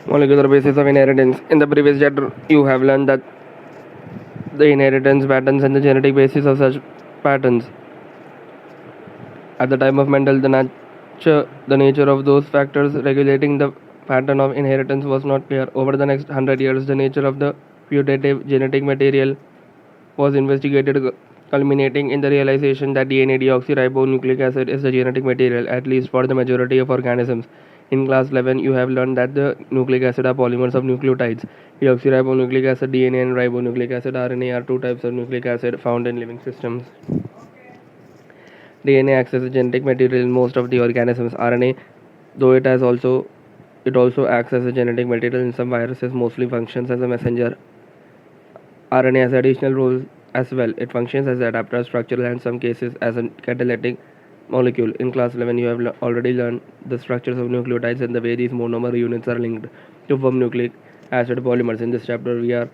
Molecular basis of inheritance. In the previous chapter, you have learned that the inheritance patterns and the genetic basis of such patterns. At the time of Mendel, the nature of those factors regulating the pattern of inheritance was not clear. Over the next 100 years, the nature of the putative genetic material was investigated, culminating in the realization that DNA deoxyribonucleic acid is the genetic material, at least for the majority of organisms. In class 11, you have learned that the nucleic acid are polymers of nucleotides. Deoxyribonucleic acid DNA and ribonucleic acid RNA are two types of nucleic acid found in living systems. DNA acts as a genetic material in most of the organisms. RNA, though it also acts as a genetic material in some viruses, mostly functions as a messenger. RNA has additional roles as well. It functions as an adapter, structural, and in some cases as a catalytic molecule. In class 11, you have already learned the structures of nucleotides and the way these monomer units are linked to form nucleic acid polymers. In this chapter, we are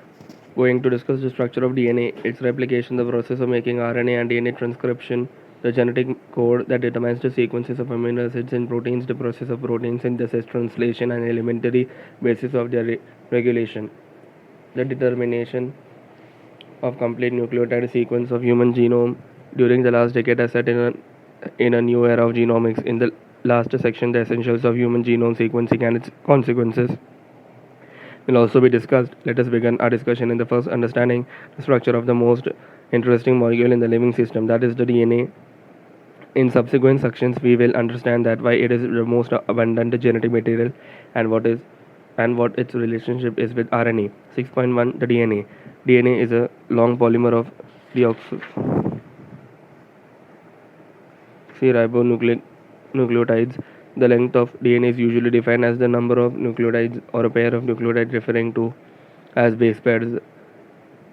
going to discuss the structure of DNA, its replication, the process of making RNA and DNA transcription, the genetic code that determines the sequences of amino acids and proteins, the process of protein synthesis, translation, and elementary basis of their regulation, the determination of complete nucleotide sequence of human genome during the last decade has set in a new era of genomics. In the last section, the essentials of human genome sequencing and its consequences will also be discussed. Let us begin our discussion in the first understanding the structure of the most interesting molecule in the living system, that is the DNA. In subsequent sections, we will understand that why it is the most abundant genetic material and what its relationship is with RNA. 6.1 The DNA. DNA is a long polymer of deoxyribonucleotides. The length of DNA is usually defined as the number of nucleotides or a pair of nucleotides referring to as base pairs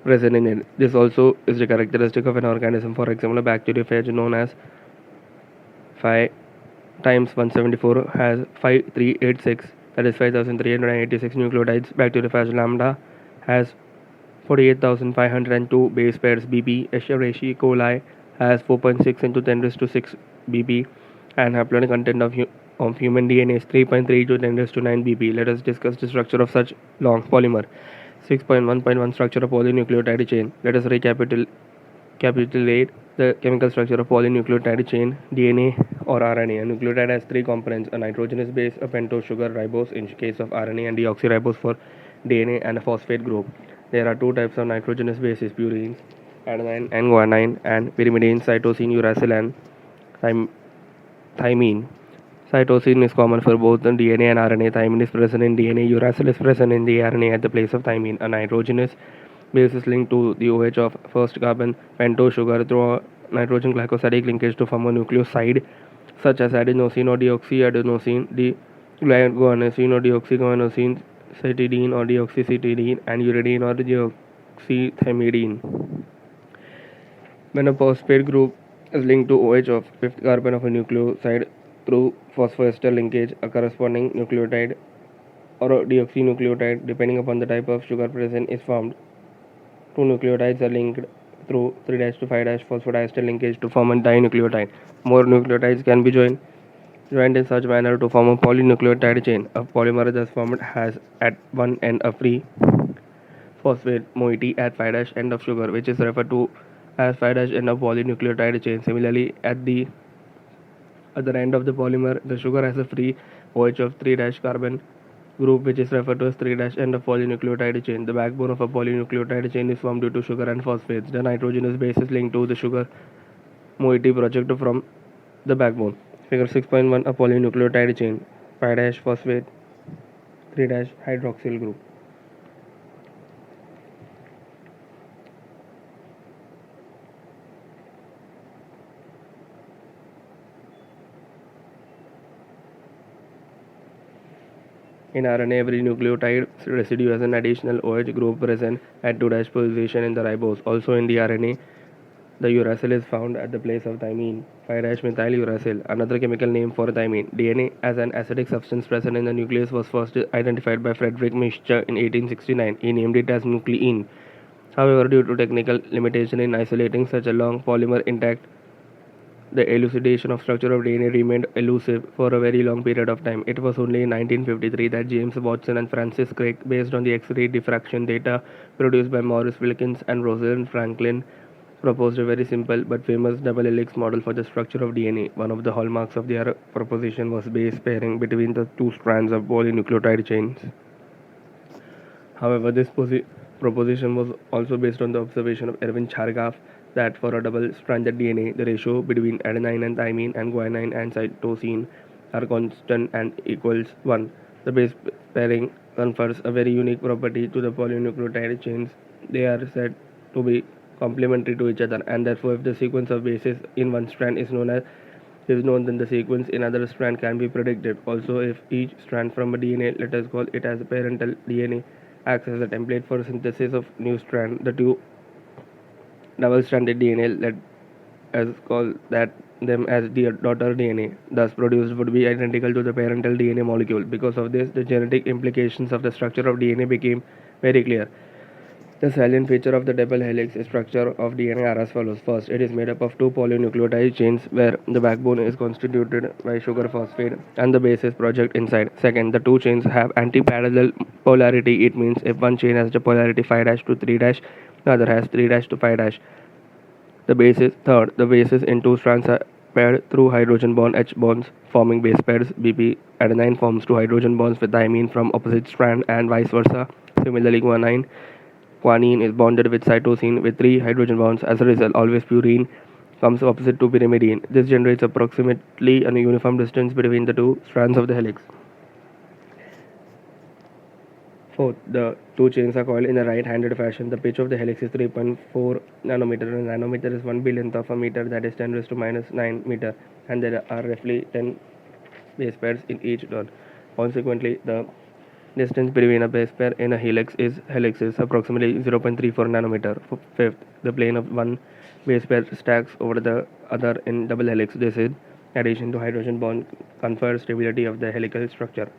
present in it. This also is the characteristic of an organism. For example, a bacteriophage known as 5 times 174 has 5386, that is 5386 nucleotides. Bacteriophage lambda has 48,502 base pairs BP. Escherichia coli has 4.6 into 10 raised to 6 BP, and haploid content of human DNA is 3.3 to 10 raised to 9 BP. Let us discuss the structure of such long polymer. 6.1.1 Structure of polynucleotide chain. Let us recapitulate the chemical structure of polynucleotide chain, DNA or RNA. A nucleotide has three components: a nitrogenous base, a pentose sugar, ribose in case of RNA, and deoxyribose for DNA, and a phosphate group. There are two types of nitrogenous bases: purines, adenine and guanine, and pyrimidine, cytosine, uracil, and thymine. Cytosine is common for both the DNA and RNA. Thymine is present in DNA. Uracil is present in the RNA at the place of thymine. A nitrogenous base is linked to the OH of first carbon pentose sugar through a nitrogen glycosidic linkage to form a nucleoside such as adenosine or deoxyadenosine, guanosine or deoxyguanosine, cytidine or deoxycytidine, and uridine or deoxythymidine. When a phosphate group is linked to OH of fifth carbon of a nucleoside through phosphoester linkage, a corresponding nucleotide or a deoxynucleotide, depending upon the type of sugar present, is formed. Two nucleotides are linked through 3' to 5' phosphodiester linkage to form a dinucleotide. More nucleotides can be joined in such manner to form a polynucleotide chain. A polymer thus formed has at one end a free phosphate moiety at 5' end of sugar, which is referred to as 5' end of polynucleotide chain. Similarly, at the other end of the polymer, the sugar has a free OH of 3' carbon group, which is referred to as 3' end of polynucleotide chain. The backbone of a polynucleotide chain is formed due to sugar and phosphates. The nitrogenous base is linked to the sugar moiety projected from the backbone. Figure 6.1 A polynucleotide chain: 5' phosphate, 3' hydroxyl group. In RNA, every nucleotide residue has an additional OH group present at 2' position in the ribose. Also in the RNA, the uracil is found at the place of thymine, 5' methyl uracil, another chemical name for thymine. DNA as an acidic substance present in the nucleus was first identified by Friedrich Miescher in 1869. He named it as nuclein. However, due to technical limitation in isolating such a long polymer intact, the elucidation of structure of DNA remained elusive for a very long period of time. It was only in 1953 that James Watson and Francis Crick, based on the X-ray diffraction data produced by Maurice Wilkins and Rosalind Franklin, proposed a very simple but famous double helix model for the structure of DNA. One of the hallmarks of their proposition was base pairing between the two strands of polynucleotide chains. However, this proposition was also based on the observation of Erwin Chargaff that for a double-stranded DNA, the ratio between adenine and thymine and guanine and cytosine are constant and equals 1. The base pairing confers a very unique property to the polynucleotide chains. They are said to be complementary to each other, and therefore, if the sequence of bases in one strand is known, then the sequence in other strand can be predicted. Also, if each strand from a DNA, let us call it as a parental DNA, acts as a template for synthesis of new strand, the two double-stranded DNA, let us call that them as the daughter DNA, thus produced, would be identical to the parental DNA molecule. Because of this, the genetic implications of the structure of DNA became very clear. The salient feature of the double helix structure of DNA are as follows. First, it is made up of two polynucleotide chains where the backbone is constituted by sugar phosphate and the base is project inside. Second, the two chains have anti-parallel polarity. It means if one chain has the polarity 5' to 3', the other has 3' to 5'. The bases in two strands are paired through hydrogen bond H bonds, forming base pairs. BP adenine forms two hydrogen bonds with thymine from opposite strand and vice versa. Similarly, guanine is bonded with cytosine with three hydrogen bonds. As a result, always purine comes opposite to pyrimidine. This generates approximately a uniform distance between the two strands of the helix. Fourth, the two chains are coiled in a right-handed fashion. The pitch of the helix is 3.4 nanometer, and nanometer is 1 billionth of a meter, that is 10 raised to minus 9 meter, and there are roughly 10 base pairs in each turn. Consequently, the distance between a base pair in a helix is approximately 0.34 nanometer. Fifth, the plane of one base pair stacks over the other in double helix. This is addition to hydrogen bond confers stability of the helical structure.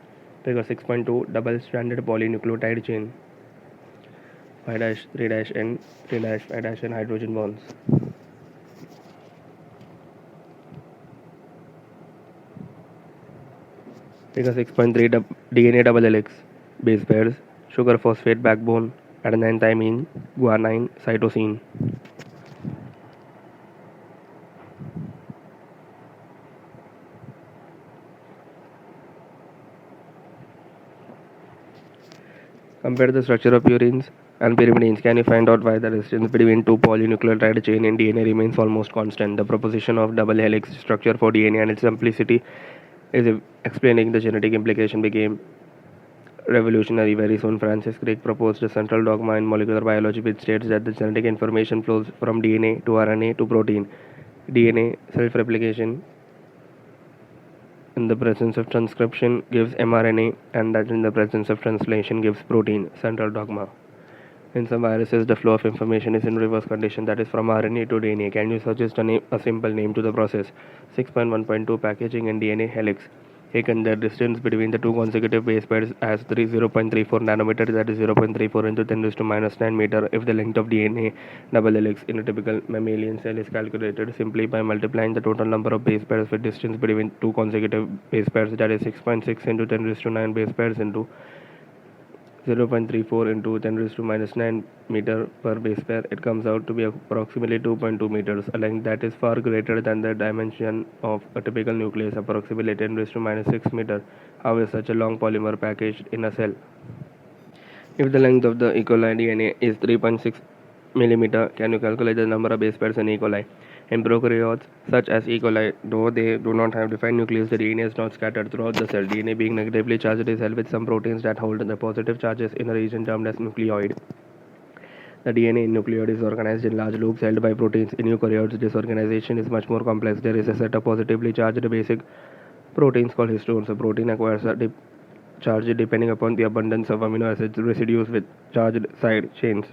Figure 6.2, double stranded polynucleotide chain 5' 3' and 3' 5' and hydrogen bonds. Figure 6.3, DNA double helix base pairs sugar phosphate backbone adenine thymine guanine cytosine. Compare the structure of purines and pyrimidines. Can you find out why the distance between two polynucleotide chain in DNA remains almost constant? The proposition of double helix structure for DNA and its simplicity is explaining the genetic implication became revolutionary. Very soon, Francis Crick proposed a central dogma in molecular biology which states that the genetic information flows from DNA to RNA to protein. DNA self-replication in the presence of transcription gives mRNA, and that in the presence of translation gives protein. Central dogma. In some viruses, the flow of information is in reverse condition, that is from RNA to DNA. Can you suggest a simple name to the process? 6.1.2 Packaging in DNA helix. Taken the distance between the two consecutive base pairs as 0.34 nanometer, that is 0.34 into 10 raised to minus 9 meter. If the length of DNA double helix in a typical mammalian cell is calculated simply by multiplying the total number of base pairs with distance between two consecutive base pairs, that is 6.6 into 10 raised to 9 base pairs into 0.34 into 10 raised to minus 9 meter per base pair, it comes out to be approximately 2.2 meters, a length that is far greater than the dimension of a typical nucleus, approximately 10 raised to minus 6 meter. How is such a long polymer packaged in a cell? If the length of the E. coli DNA is 3.6 millimeter, can you calculate the number of base pairs in E. coli? In prokaryotes, such as E. coli, though they do not have defined nucleus, the DNA is not scattered throughout the cell. DNA being negatively charged is held with some proteins that hold the positive charges in a region termed as nucleoid. The DNA in nucleoid is organized in large loops held by proteins. In eukaryotes, this organization is much more complex. There is a set of positively charged basic proteins called histones. A protein acquires a charge depending upon the abundance of amino acid residues with charged side chains.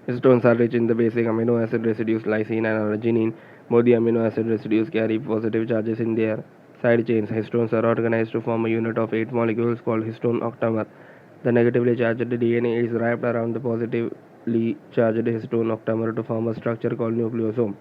Histones are rich in the basic amino acid residues lysine and arginine. Both the amino acid residues carry positive charges in their side chains. Histones are organized to form a unit of 8 molecules called histone octamer. The negatively charged DNA is wrapped around the positively charged histone octamer to form a structure called nucleosome.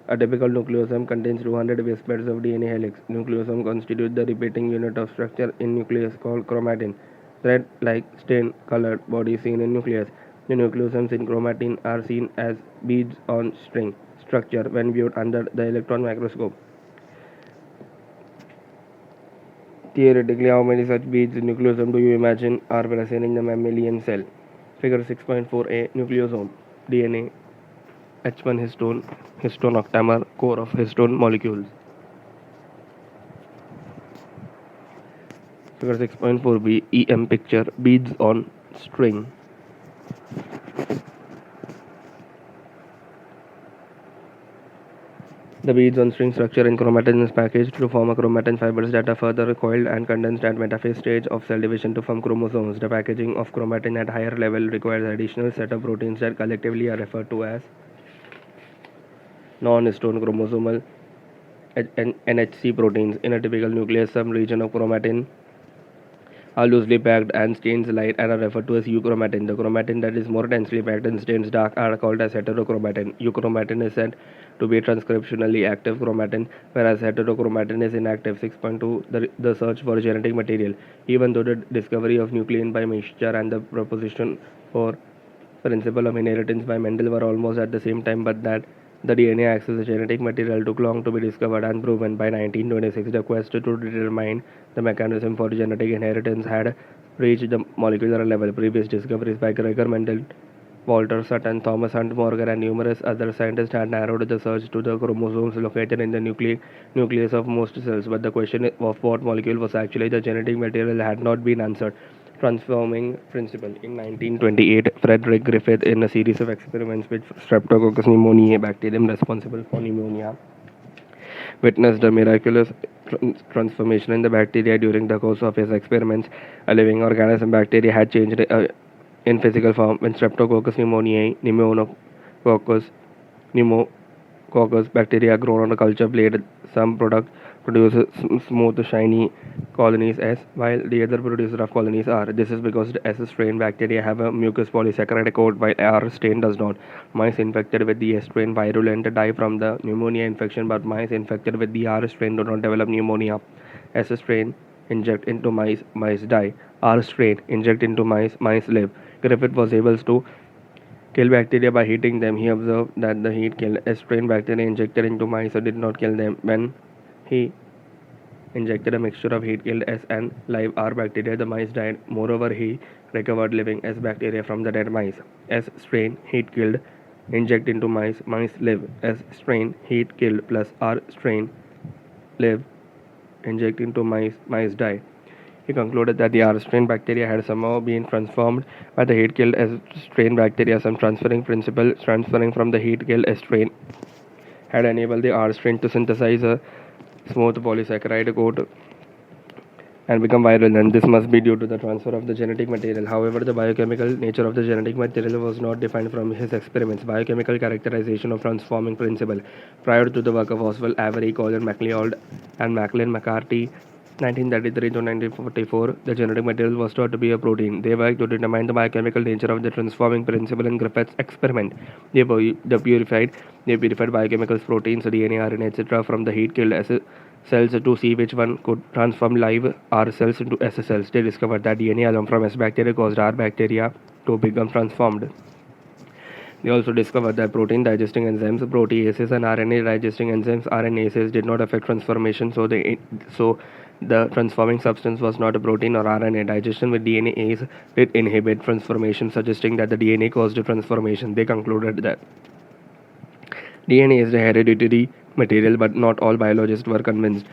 A typical nucleosome contains 200 base pairs of DNA helix. Nucleosome constitute the repeating unit of structure in nucleus called chromatin. Thread-like stain-colored body seen in nucleus. The nucleosomes in chromatin are seen as beads on string structure when viewed under the electron microscope. Theoretically, how many such beads in nucleosome do you imagine are present in the mammalian cell? Figure 6.4a, nucleosome, DNA, H1 histone octamer, core of histone molecules. Figure 6.4b, EM picture, beads on string. The beads on string structure in chromatin is packaged to form a chromatin fibers that are further coiled and condensed at metaphase stage of cell division to form chromosomes. The packaging of chromatin at higher level requires additional set of proteins that collectively are referred to as non-histone chromosomal NHC proteins. In a typical nucleus, some region of chromatin are loosely packed and stains light and are referred to as euchromatin. The chromatin that is more densely packed and stains dark are called as heterochromatin. Euchromatin is said to be transcriptionally active chromatin, whereas heterochromatin is inactive. 6.2 the search for genetic material. Even though the discovery of nuclein by Mischur and the proposition for principle of inheritance by Mendel were almost at the same time, but that the DNA acts as a genetic material took long to be discovered and proven. By 1926, the quest to determine the mechanism for genetic inheritance had reached the molecular level. Previous discoveries by Gregor Mendel, Walter Sutton, Thomas Hunt Morgan, and numerous other scientists had narrowed the search to the chromosomes located in the nucleus of most cells, but the question of what molecule was actually the genetic material had not been answered. Transforming principle. In 1928, Frederick Griffith, in a series of experiments with Streptococcus pneumoniae, bacterium responsible for pneumonia, witnessed a miraculous transformation in the bacteria during the course of his experiments. A living organism, bacteria, had changed in physical form when Streptococcus pneumoniae, pneumococcus bacteria grown on a culture plate. Some product produces smooth, shiny colonies S, while the other produces rough colonies R. This is because the S strain bacteria have a mucus polysaccharide coat, while R strain does not. Mice infected with the S strain virulent die from the pneumonia infection, but mice infected with the R strain do not develop pneumonia. S strain inject into mice, mice die. R strain inject into mice, mice live. Griffith was able to kill bacteria by heating them. He observed that the heat killed S strain bacteria injected into mice or did not kill them. When he injected a mixture of heat killed S and live R bacteria, the mice died. Moreover, he recovered living S bacteria from the dead mice. S strain heat killed inject into mice, mice live. S strain heat killed plus R strain live inject into mice, mice die. He concluded that the R strain bacteria had somehow been transformed by the heat killed S strain bacteria. Some transferring principle transferring from the heat killed S strain had enabled the R strain to synthesize a smooth polysaccharide coat and become viral, and this must be due to the transfer of the genetic material. However, the biochemical nature of the genetic material was not defined from his experiments. Biochemical characterization of transforming principle. Prior to the work of Oswald Avery, Colin MacLeod, and Maclean McCarthy, 1933 to 1944, the genetic material was thought to be a protein. They worked to determine the biochemical nature of the transforming principle in Griffith's experiment. They purified biochemicals, proteins, DNA, RNA, etc. from the heat-killed cells to see which one could transform live R cells into S cells. They discovered that DNA alone from S bacteria caused R bacteria to become transformed. They also discovered that protein digesting enzymes, proteases, and RNA digesting enzymes, RNases, did not affect transformation, so the transforming substance was not a protein or RNA. Digestion with DNAs did inhibit transformation, suggesting that the DNA caused the transformation. They concluded that DNA is the hereditary material, but not all biologists were convinced.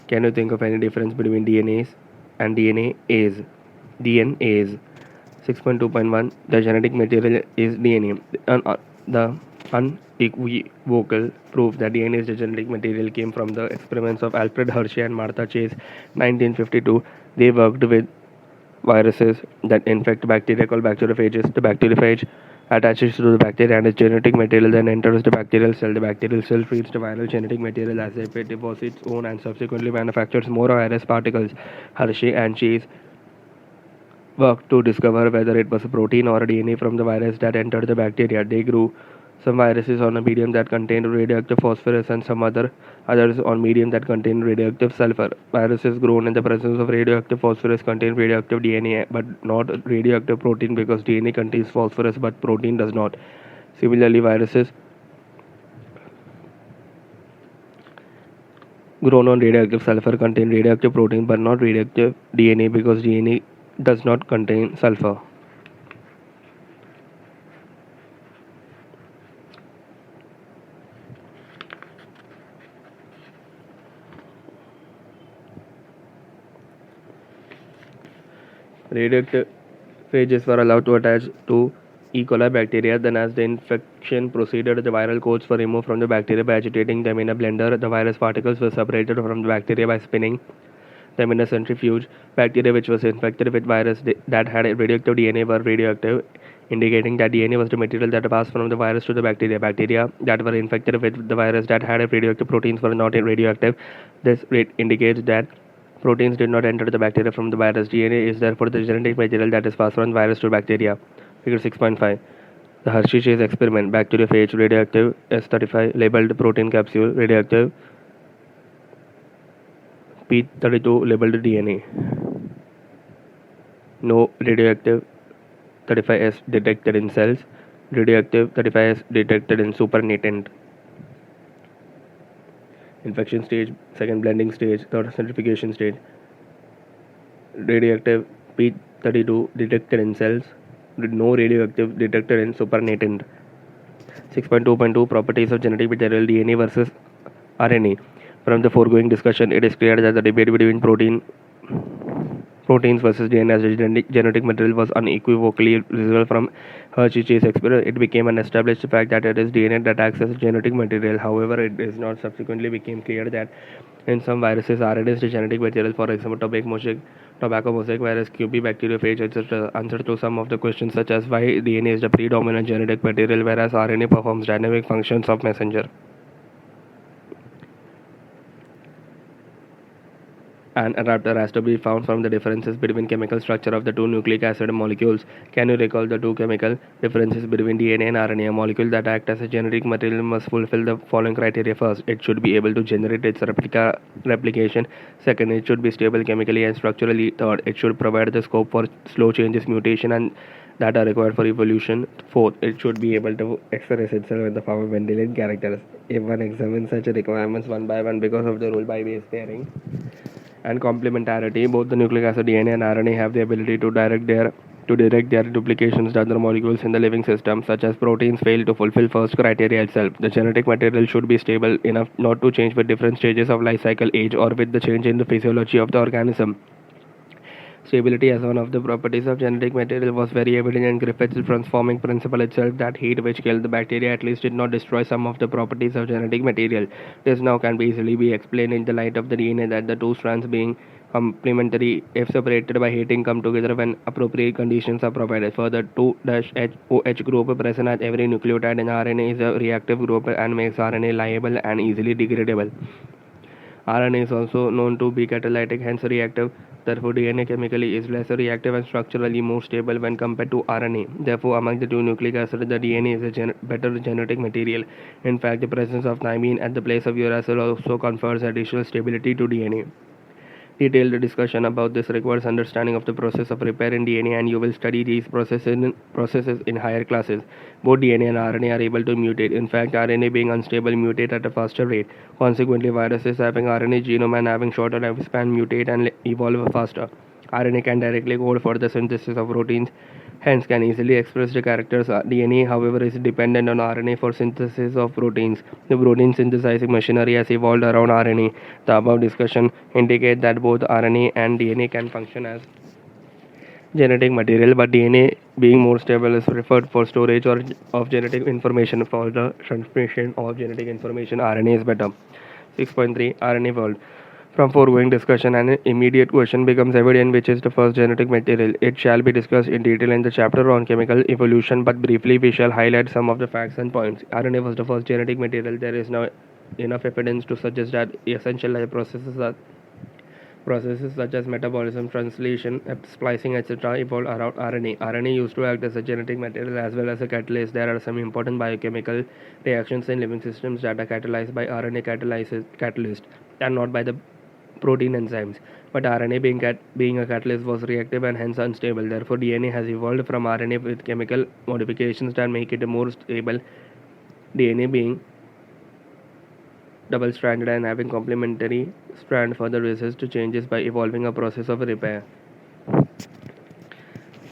Can you think of any difference between DNAs and DNAs? DNAs. 6.2.1 The genetic material is DNA. The unequivocal proof that DNA is the genetic material came from the experiments of Alfred Hershey and Martha Chase, 1952. They worked with viruses that infect bacteria called bacteriophages. The bacteriophage attaches to the bacteria and its genetic material then enters the bacterial cell. The bacterial cell treats the viral genetic material as if it was its own and subsequently manufactures more virus particles. Hershey and Chase worked to discover whether it was a protein or a DNA from the virus that entered the bacteria. They grew Some viruses on a medium that contain radioactive phosphorus and some others on medium that contain radioactive sulfur. Viruses grown in the presence of radioactive phosphorus contain radioactive DNA but not radioactive protein because DNA contains phosphorus but protein does not. Similarly, viruses grown on radioactive sulfur contain radioactive protein but not radioactive DNA because DNA does not contain sulfur. Radioactive phages were allowed to attach to E. coli bacteria. Then, as the infection proceeded, the viral coats were removed from the bacteria by agitating them in a blender. The virus particles were separated from the bacteria by spinning them in a centrifuge. Bacteria which was infected with virus that had a radioactive DNA were radioactive, indicating that DNA was the material that passed from the virus to the bacteria. Bacteria that were infected with the virus that had a radioactive proteins were not radioactive. This indicates that proteins did not enter the bacteria from the virus. DNA is therefore the genetic material that is passed from virus to bacteria. Figure 6.5. The Hershey Chase experiment. Bacteriophage radioactive S35 labeled protein capsule radioactive P32 labeled DNA. No radioactive 35S detected in cells. Radioactive 35S detected in supernatant. Infection stage, second blending stage, third centrifugation stage. Radioactive P32 detected in cells, no radioactive detected in supernatant. 6.2.2 Properties of genetic material DNA versus RNA. From the foregoing discussion, it is clear that the debate between proteins versus DNA as genetic material was unequivocally resolved from Hershey-Chase experiment. It became an established fact that it is DNA that acts as genetic material. However, it is not subsequently became clear that in some viruses, RNA is the genetic material. For example, tobacco mosaic virus, QB bacteriophage, etc. Answer to some of the questions such as why DNA is the predominant genetic material, whereas RNA performs dynamic functions of messenger. An adapter has to be found from the differences between chemical structure of the two nucleic acid molecules. Can you recall the two chemical differences between DNA and RNA? A molecule that acts as a genetic material must fulfill the following criteria. First, it should be able to generate its replication. Second, it should be stable chemically and structurally. Third, it should provide the scope for slow changes, mutation, and that are required for evolution. Fourth, it should be able to express itself in the form of Mendelian characters. If one examines such requirements one by one because of the rule by base pairing and complementarity, both the nucleic acid DNA and RNA have the ability to direct their duplications to other molecules in the living system, such as proteins fail to fulfill first criteria itself. The genetic material should be stable enough not to change with different stages of life cycle, age, or with the change in the physiology of the organism. Stability as one of the properties of genetic material was very evident in Griffith's transforming principle itself. That heat which killed the bacteria at least did not destroy some of the properties of genetic material. This now can easily be explained in the light of the DNA that the two strands being complementary, if separated by heating, come together when appropriate conditions are provided. Further, 2-OH group present at every nucleotide in RNA is a reactive group and makes RNA liable and easily degradable. RNA is also known to be catalytic, hence reactive. Therefore, DNA chemically is less reactive and structurally more stable when compared to RNA. Therefore, among the two nucleic acids, the DNA is a better genetic material. In fact, the presence of thymine at the place of uracil also confers additional stability to DNA. Detailed discussion about this requires understanding of the process of repair in DNA, and you will study these processes in higher classes. Both DNA and RNA are able to mutate. In fact, RNA being unstable mutate at a faster rate. Consequently, viruses having RNA genome and having shorter lifespan mutate and evolve faster. RNA can directly code for the synthesis of proteins, hence can easily express the characters. DNA, however, is dependent on RNA for synthesis of proteins. The protein synthesizing machinery has evolved around RNA. The above discussion indicate that both RNA and DNA can function as genetic material, but DNA being more stable is preferred for storage of genetic information. For the transmission of genetic information, RNA is better. 6.3 RNA world. From foregoing discussion, an immediate question becomes evident, which is the first genetic material. It shall be discussed in detail in the chapter on chemical evolution, but briefly we shall highlight some of the facts and points. RNA was the first genetic material. There is now enough evidence to suggest that essential life processes Processes such as metabolism, translation, splicing, etc., evolved around RNA. RNA used to act as a genetic material as well as a catalyst. There are some important biochemical reactions in living systems that are catalyzed by RNA catalyst and not by the protein enzymes. But RNA being a catalyst was reactive and hence unstable. Therefore, DNA has evolved from RNA with chemical modifications that make it more stable. DNA being double-stranded and having complementary strand further resists to changes by evolving a process of repair.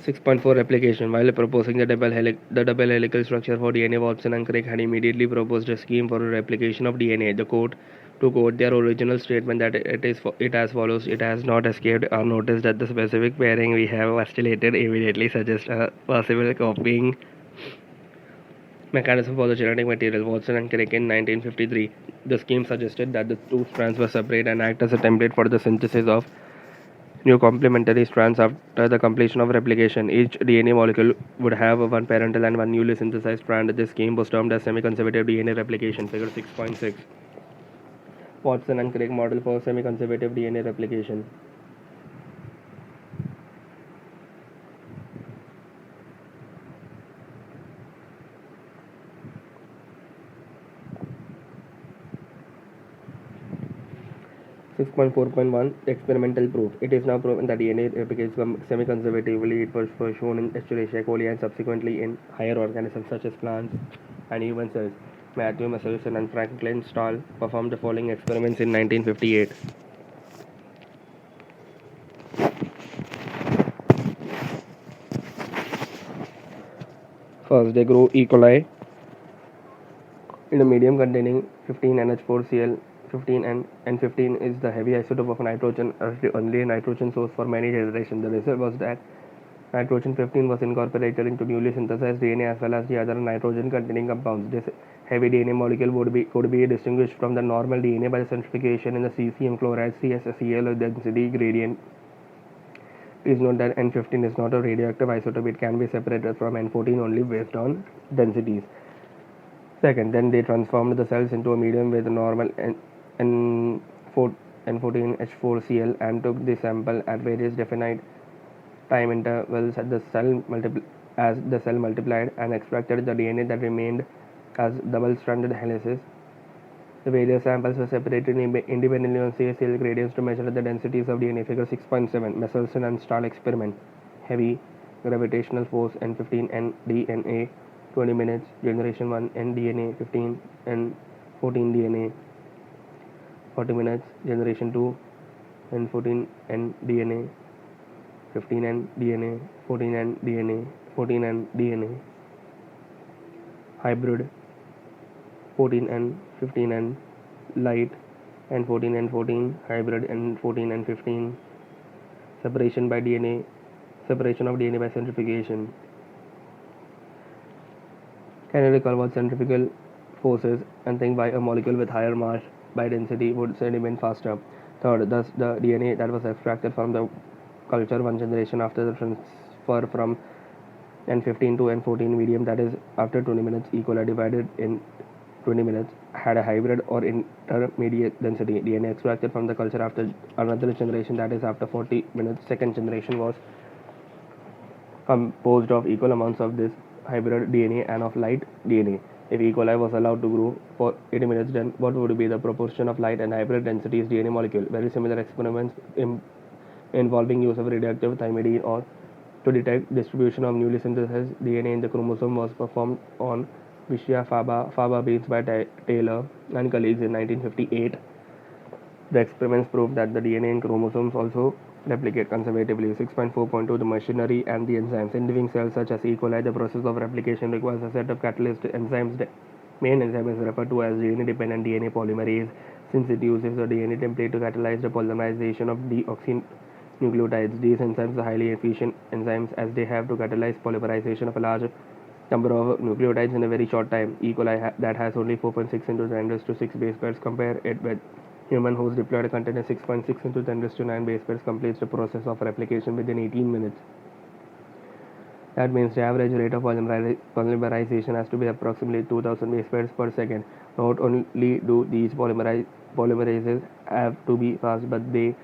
6.4 Replication. While proposing the double helical structure for DNA, Watson and Crick had immediately proposed a scheme for a replication of DNA. To quote their original statement that it as follows: "It has not escaped our notice that the specific pairing we have postulated immediately suggests a possible copying mechanism for the genetic material." Watson and Crick in 1953. The scheme suggested that the two strands were separate and act as a template for the synthesis of new complementary strands after the completion of replication. Each DNA molecule would have one parental and one newly synthesized strand. This scheme was termed as semi-conservative DNA replication. Figure 6.6. Watson and Crick model for semi-conservative DNA replication. Six point 4.1 Experimental proof. It is now proven that DNA replicates semi-conservatively. It was first shown in Escherichia coli and subsequently in higher organisms such as plants and human cells. Matthew Meselson and Franklin Stahl performed the following experiments in 1958. First, they grew E. coli in a medium containing 15 NH4Cl. 15 and N15 is the heavy isotope of nitrogen, only a nitrogen source for many generations. The result was that nitrogen 15 was incorporated into newly synthesized DNA as well as the other nitrogen containing compounds. This heavy DNA molecule could be distinguished from the normal DNA by the centrifugation in the cesium chloride CsCl density gradient. Please note that N15 is not a radioactive isotope. It can be separated from N14 only based on densities. Second, then they transformed the cells into a medium with normal N14H4Cl and took the sample at various definite time intervals as the cell multiplied and extracted the DNA that remained as double-stranded helices. The various samples were separated independently on CSCL gradients to measure the densities of DNA. Figure 6.7 Meselson and Stahl experiment. Heavy gravitational force N15 N DNA 20 minutes. Generation 1 N DNA 15 N 14 DNA 40 minutes. Generation 2 N 14 N DNA 15 N DNA 14 N DNA 14 N DNA. Hybrid 14 N 15 N light and 14 N 14 hybrid and 14 N 15. Separation of DNA by centrifugation. Can you recall what centrifugal forces and think why a molecule with higher mass by density would sediment faster? Third, thus the DNA that was extracted from the culture one generation after the transfer from N15 to N14 medium, that is after 20 minutes, E. coli divided in 20 minutes, had a hybrid or intermediate density. DNA extracted from the culture after another generation, that is after 40 minutes, second generation, was composed of equal amounts of this hybrid DNA and of light DNA. If E. coli was allowed to grow for 80 minutes, then what would be the proportion of light and hybrid densities DNA molecule? Very similar experiments involving use of radioactive thymidine or to detect distribution of newly synthesized DNA in the chromosome was performed on Vishya Faba beans by Taylor and colleagues in 1958. The experiments proved that the DNA in chromosomes also replicate conservatively. 6.4.2 The machinery and the enzymes. In living cells such as E. coli, the process of replication requires a set of catalyst enzymes. The main enzyme is referred to as DNA-dependent DNA polymerase, since it uses a DNA template to catalyze the polymerization of deoxynucleotides. These enzymes are highly efficient enzymes as they have to catalyze polymerization of a large number of nucleotides in a very short time. E. coli that has only 4.6 into 10⁶ base pairs. Compare it with human whose diploid content is 6.6 into 10⁹ base pairs completes the process of replication within 18 minutes. That means the average rate of polymerization has to be approximately 2000 base pairs per second. Not only do these polymerases have to be fast, but they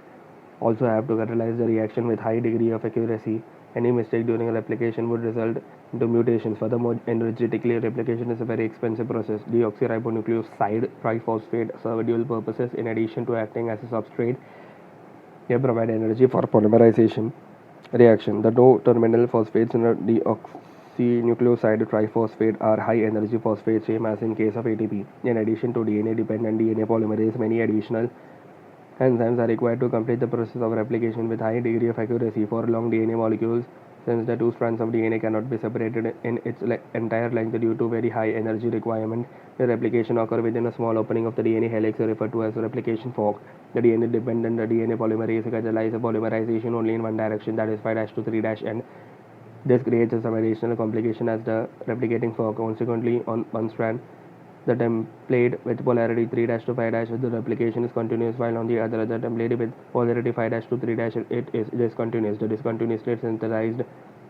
also have to catalyze the reaction with high degree of accuracy. Any mistake during a replication would result into mutations. Furthermore, energetically, replication is a very expensive process. Deoxyribonucleoside triphosphate serve dual purposes. In addition to acting as a substrate, they provide energy for polymerization reaction. The two terminal phosphates in a deoxynucleoside triphosphate are high energy phosphates, same as in case of ATP. In addition to DNA dependent DNA polymerase, many additional enzymes are required to complete the process of replication with high degree of accuracy. For long DNA molecules, since the two strands of DNA cannot be separated in its entire length due to very high energy requirement, the replication occurs within a small opening of the DNA helix referred to as replication fork. The DNA-dependent DNA polymerase catalyzes polymerization only in one direction, that is 5' to 3'N. This creates some additional complication as the replicating fork. Consequently, on one strand, the template with polarity 3' to 5', the replication is continuous, while on the other, the template with polarity 5' to 3', it is discontinuous. The discontinuously synthesized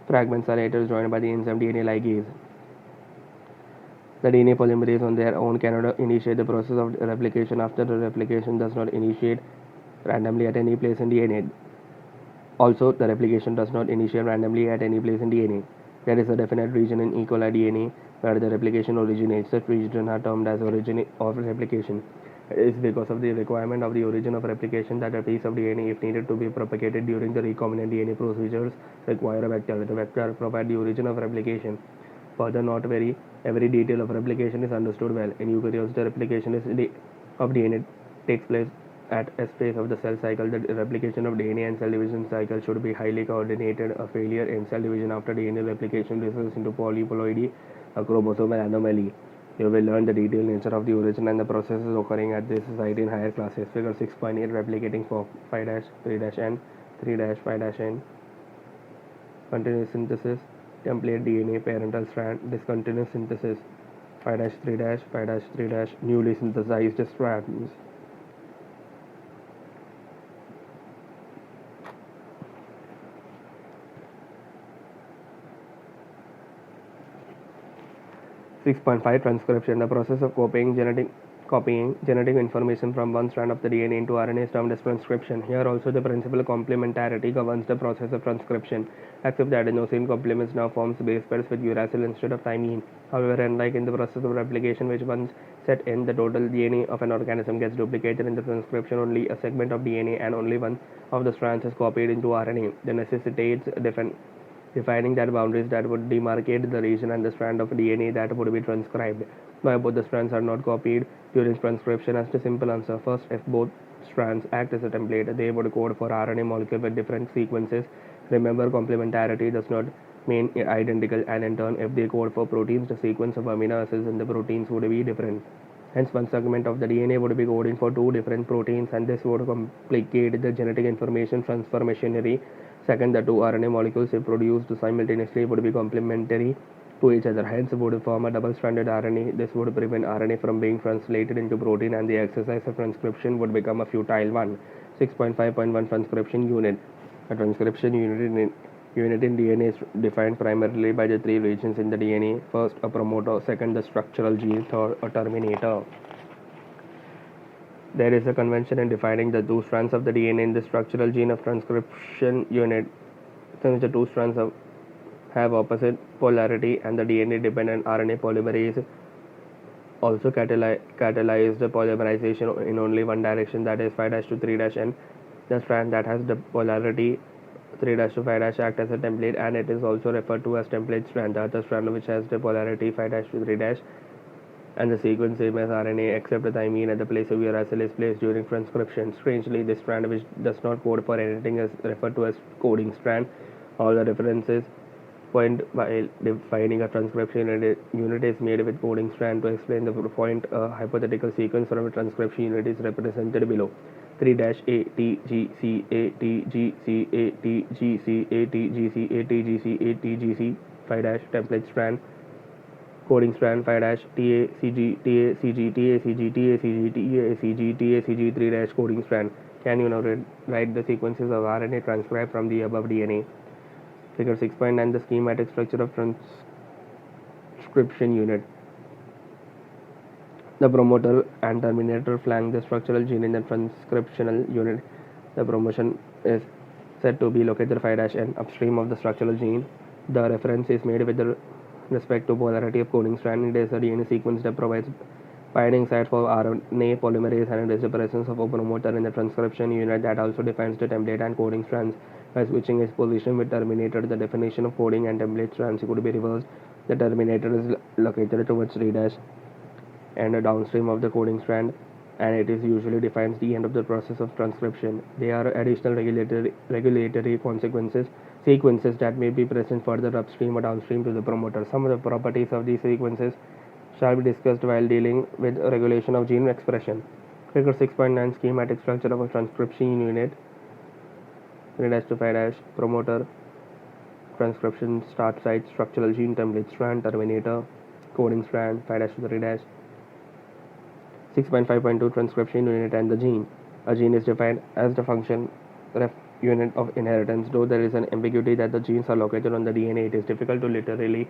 fragments are later joined by the enzyme DNA ligase. The DNA polymerase on their own cannot initiate the process of replication. After the replication does not initiate randomly at any place in DNA. Also, the replication does not initiate randomly at any place in DNA. There is a definite region in E. coli DNA where the replication originates. Such regions are termed as origin of replication. It is because of the requirement of the origin of replication that a piece of DNA, if needed to be propagated during the recombinant DNA procedures, require a vector. The vector provides the origin of replication. Further, not every detail of replication is understood well. In eukaryotes, the replication of DNA takes place at a phase of the cell cycle. The replication of DNA and cell division cycle should be highly coordinated. A failure in cell division after DNA replication results into polyploidy, a chromosomal anomaly. You will learn the detailed nature of the origin and the processes occurring at this site in higher classes. Figure 6.8 replicating for 5' 3'N 3' 5'N. Continuous synthesis, template DNA, parental strand, discontinuous synthesis, 5' 3' 5' 3', newly synthesized strands. 6.5 Transcription. The process of copying genetic information from one strand of the DNA into RNA is termed as transcription. Here also the principal complementarity governs the process of transcription, except that adenosine complements now forms base pairs with uracil instead of thymine. However, unlike in the process of replication, which once set in, the total DNA of an organism gets duplicated in the transcription, only a segment of DNA and only one of the strands is copied into RNA. This necessitates defining that boundaries that would demarcate the region and the strand of DNA that would be transcribed. Why both the strands are not copied during transcription? As the simple answer. First, if both strands act as a template, they would code for RNA molecule with different sequences. Remember, complementarity does not mean identical, and in turn, if they code for proteins, the sequence of amino acids in the proteins would be different. Hence, one segment of the DNA would be coding for two different proteins, and this would complicate the genetic information transfer machinery. Second, the two RNA molecules, if produced simultaneously, would be complementary to each other, hence would form a double-stranded RNA. This would prevent RNA from being translated into protein, and the exercise of transcription would become a futile one. 6.5.1 Transcription unit. A transcription unit in DNA is defined primarily by the three regions in the DNA. First, a promoter. Second, the structural gene. Third, a terminator. There is a convention in defining the two strands of the DNA in the structural gene of transcription unit. Since the two strands have opposite polarity and the DNA-dependent RNA polymerase also catalyze the polymerization in only one direction, that is 5' to 3'N. The strand that has the polarity 3' to 5' act as a template, and it is also referred to as template strand. The other strand which has the polarity 5' to 3' and the sequence same as RNA, except the thymine at the place of uracil is placed during transcription. Strangely, this strand which does not code for anything is referred to as coding strand. All the references point while defining a transcription unit is made with coding strand. To explain the point, a hypothetical sequence from a transcription unit is represented below. 3' A T G C A T G C A T G C A T G C A T G C A T G C 5' template strand. Coding strand 5' TACG TACG TACG TACG TACG TACG 3' coding strand. Can you now write the sequences of RNA transcribed from the above DNA? Figure 6.9 The schematic structure of transcription unit. The promoter and terminator flank the structural gene in the transcriptional unit. The is said to be located 5'N upstream of the structural gene. The reference is made with respect to polarity of coding strand. It is a DNA sequence that provides binding site for RNA polymerase, and it is the presence of a promoter in the transcription unit that also defines the template and coding strands. By switching its position with terminator, the definition of coding and template strands could be reversed. The terminator is located towards 3' and downstream of the coding strand, and it is usually defines the end of the process of transcription. There are additional regulatory sequences that may be present further upstream or downstream to the promoter. Some of the properties of these sequences shall be discussed while dealing with regulation of gene expression. Figure 6.9 schematic structure of a transcription unit. 3' to 5' promoter, transcription start site, structural gene template strand, terminator, coding strand, 5' to 3'. 6.5.2 transcription unit and the gene. A gene is defined as the function ref unit of inheritance. Though there is an ambiguity that the genes are located on the DNA, it is difficult to literally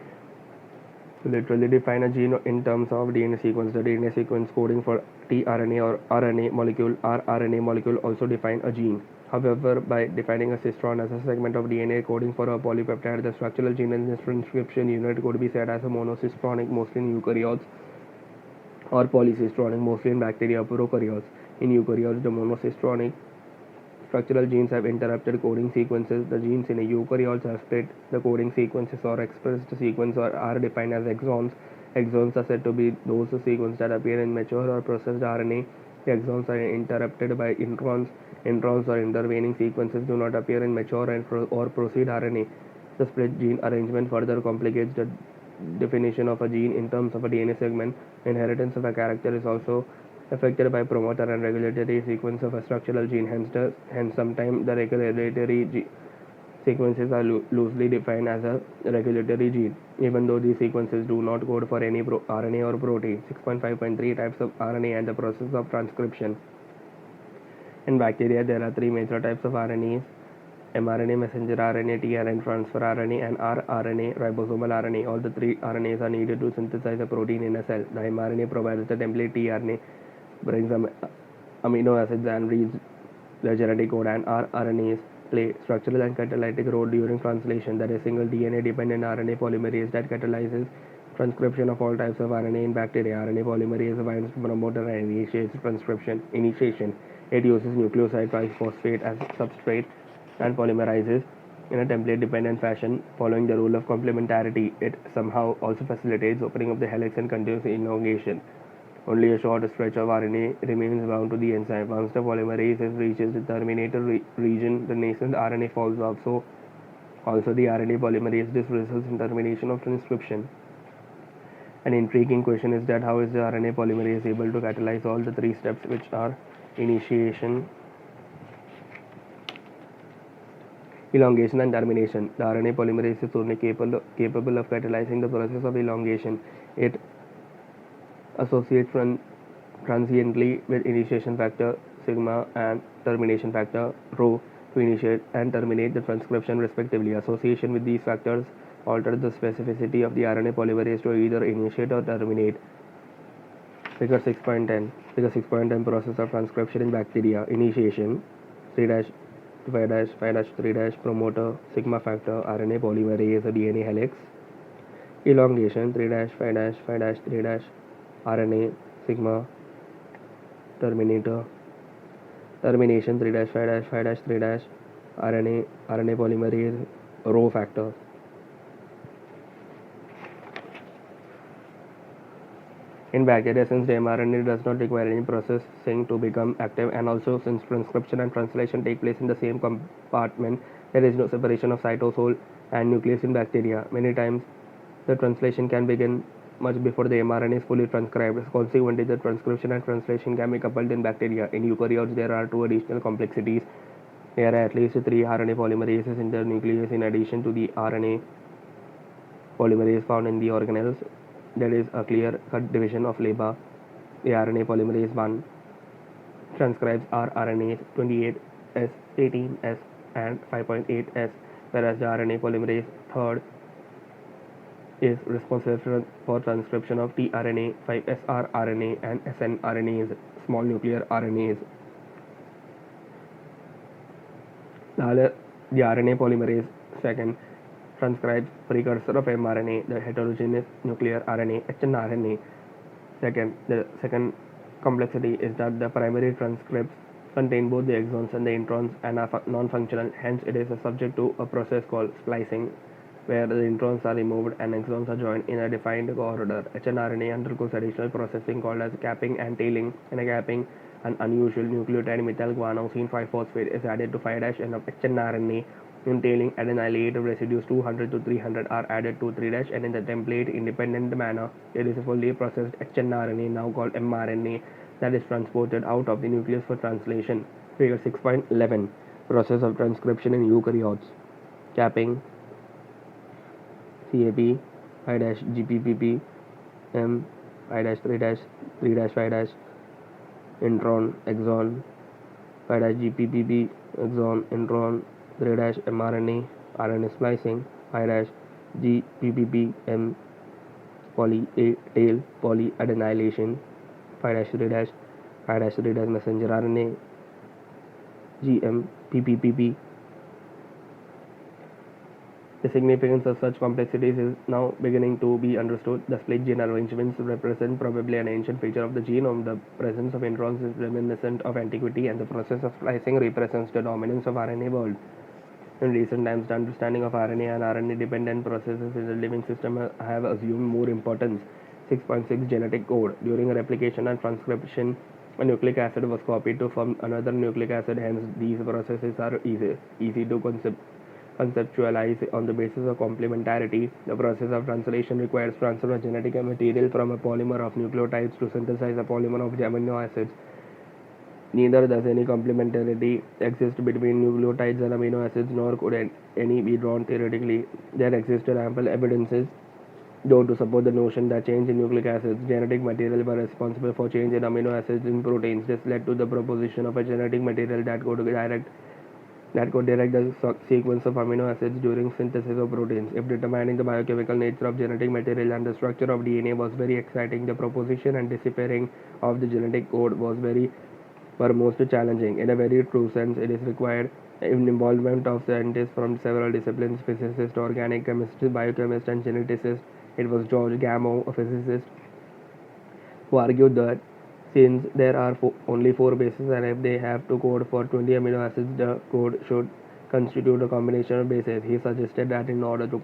define a gene in terms of DNA sequence. The DNA sequence coding for tRNA or RNA molecule or RNA molecule also define a gene. However, by defining a cistron as a segment of DNA coding for a polypeptide, the structural gene in this transcription unit could be said as a monocistronic, mostly in eukaryotes, or polycistronic, mostly in bacteria or prokaryotes. In eukaryotes, the monocistronic structural genes have interrupted coding sequences. The genes in a eukaryotes are split. The coding sequences or expressed sequence are defined as exons. Exons are said to be those sequences that appear in mature or processed RNA. The exons are interrupted by introns. Introns or intervening sequences do not appear in mature or proceed RNA. The split gene arrangement further complicates the definition of a gene in terms of a DNA segment. Inheritance of a character is also affected by promoter and regulatory sequence of a structural gene. Hence sometimes the regulatory sequences are loosely defined as a regulatory gene, even though these sequences do not code for any RNA or protein. 6.5.3 types of RNA and the process of transcription. In bacteria, there are three major types of RNAs: mRNA, messenger RNA, tRNA, transfer RNA, and rRNA, ribosomal RNA. All the three RNAs are needed to synthesize a protein in a cell. The mRNA provides the template, tRNA brings amino acids and reads the genetic code, and rRNAs play structural and catalytic role during translation. There is single DNA-dependent RNA polymerase that catalyzes transcription of all types of RNA in bacteria. RNA polymerase binds to promoter and initiates transcription. Initiation. It uses nucleoside triphosphate as substrate and polymerizes in a template-dependent fashion, following the rule of complementarity. It somehow also facilitates opening of the helix and continuous elongation. Only a short stretch of RNA remains bound to the enzyme. Once the polymerase reaches the terminator region, the nascent RNA falls off. So, also the RNA polymerase, this results in termination of transcription. An intriguing question is that how is the RNA polymerase able to catalyze all the three steps, which are initiation, elongation, and termination? The RNA polymerase is only capable of catalyzing the process of elongation. It associates transiently with initiation factor sigma and termination factor rho to initiate and terminate the transcription respectively. Association with these factors alters the specificity of the RNA polymerase to either initiate or terminate. Figure 6.10. Figure 6.10 process of transcription in bacteria. Initiation 3' to 5' 5' to 3' promoter sigma factor RNA polymerase DNA helix. Elongation 3' 5' 5' 3' RNA sigma terminator. Termination 3' 5' 5' 3' RNA polymerase rho factor. In bacteria, since the mRNA does not require any processing to become active, and also since transcription and translation take place in the same compartment, there is no separation of cytosol and nucleus in bacteria. Many times, the translation can begin much before the mRNA is fully transcribed. Consequently, the transcription and translation can be coupled in bacteria. In eukaryotes, there are two additional complexities. There are at least three RNA polymerases in the nucleus in addition to the RNA polymerase found in the organelles. There is a clear-cut division of labor. The RNA polymerase 1 transcribes rRNAs 28S, 18S, and 5.8S, whereas the RNA polymerase 3 is responsible for transcription of tRNA, 5SR RNA, and snRNAs, small nuclear RNAs. The RNA polymerase, second, transcribes precursor of mRNA, the heterogeneous nuclear RNA, hnRNA. Second, the second complexity is that the primary transcripts contain both the exons and the introns and are non-functional. Hence, it is subject to a process called splicing, where the introns are removed and exons are joined in a defined order. hnRNA undergoes additional processing called as capping and tailing. In a capping, an unusual nucleotide methylguanosine 5-phosphate is added to 5' of hnRNA. In tailing, adenylated residues 200 to 300 are added to 3' and in the template independent manner, there is a fully processed hnRNA, now called mRNA, that is transported out of the nucleus for translation. Figure 6.11, process of transcription in eukaryotes. Capping, CAP, 5-GPPP, M, 5-3-3-5-, intron, exon, 5-GPPP, exon, intron, 3-mRNA, RNA splicing, 5-GPPP, M, poly A tail, polyadenylation, 5-3-, 5-3- messenger RNA, GM, PPPP. The significance of such complexities is now beginning to be understood. The split gene arrangements represent probably an ancient feature of the genome. The presence of introns is reminiscent of antiquity, and the process of splicing represents the dominance of RNA world. In recent times, the understanding of RNA and RNA-dependent processes in the living system have assumed more importance. 6.6, genetic code. During replication and transcription, a nucleic acid was copied to form another nucleic acid. Hence, these processes are easy to conceptualize on the basis of complementarity. The process of translation requires transfer of genetic material from a polymer of nucleotides to synthesize a polymer of amino acids. Neither does any complementarity exist between nucleotides and amino acids, nor could any be drawn theoretically. There existed ample evidences, though, to support the notion that change in nucleic acids genetic material were responsible for change in amino acids in proteins. This led to the proposition of a genetic material that could direct the sequence of amino acids during synthesis of proteins. If determining the biochemical nature of genetic material and the structure of DNA was very exciting, the proposition and deciphering of the genetic code were most challenging. In a very true sense, it is required involvement of scientists from several disciplines: physicists, organic chemists, biochemists, and geneticists. It was George Gamow, a physicist, who argued that since there are only 4 bases and if they have to code for 20 amino acids, the code should constitute a combination of bases. He suggested that in order to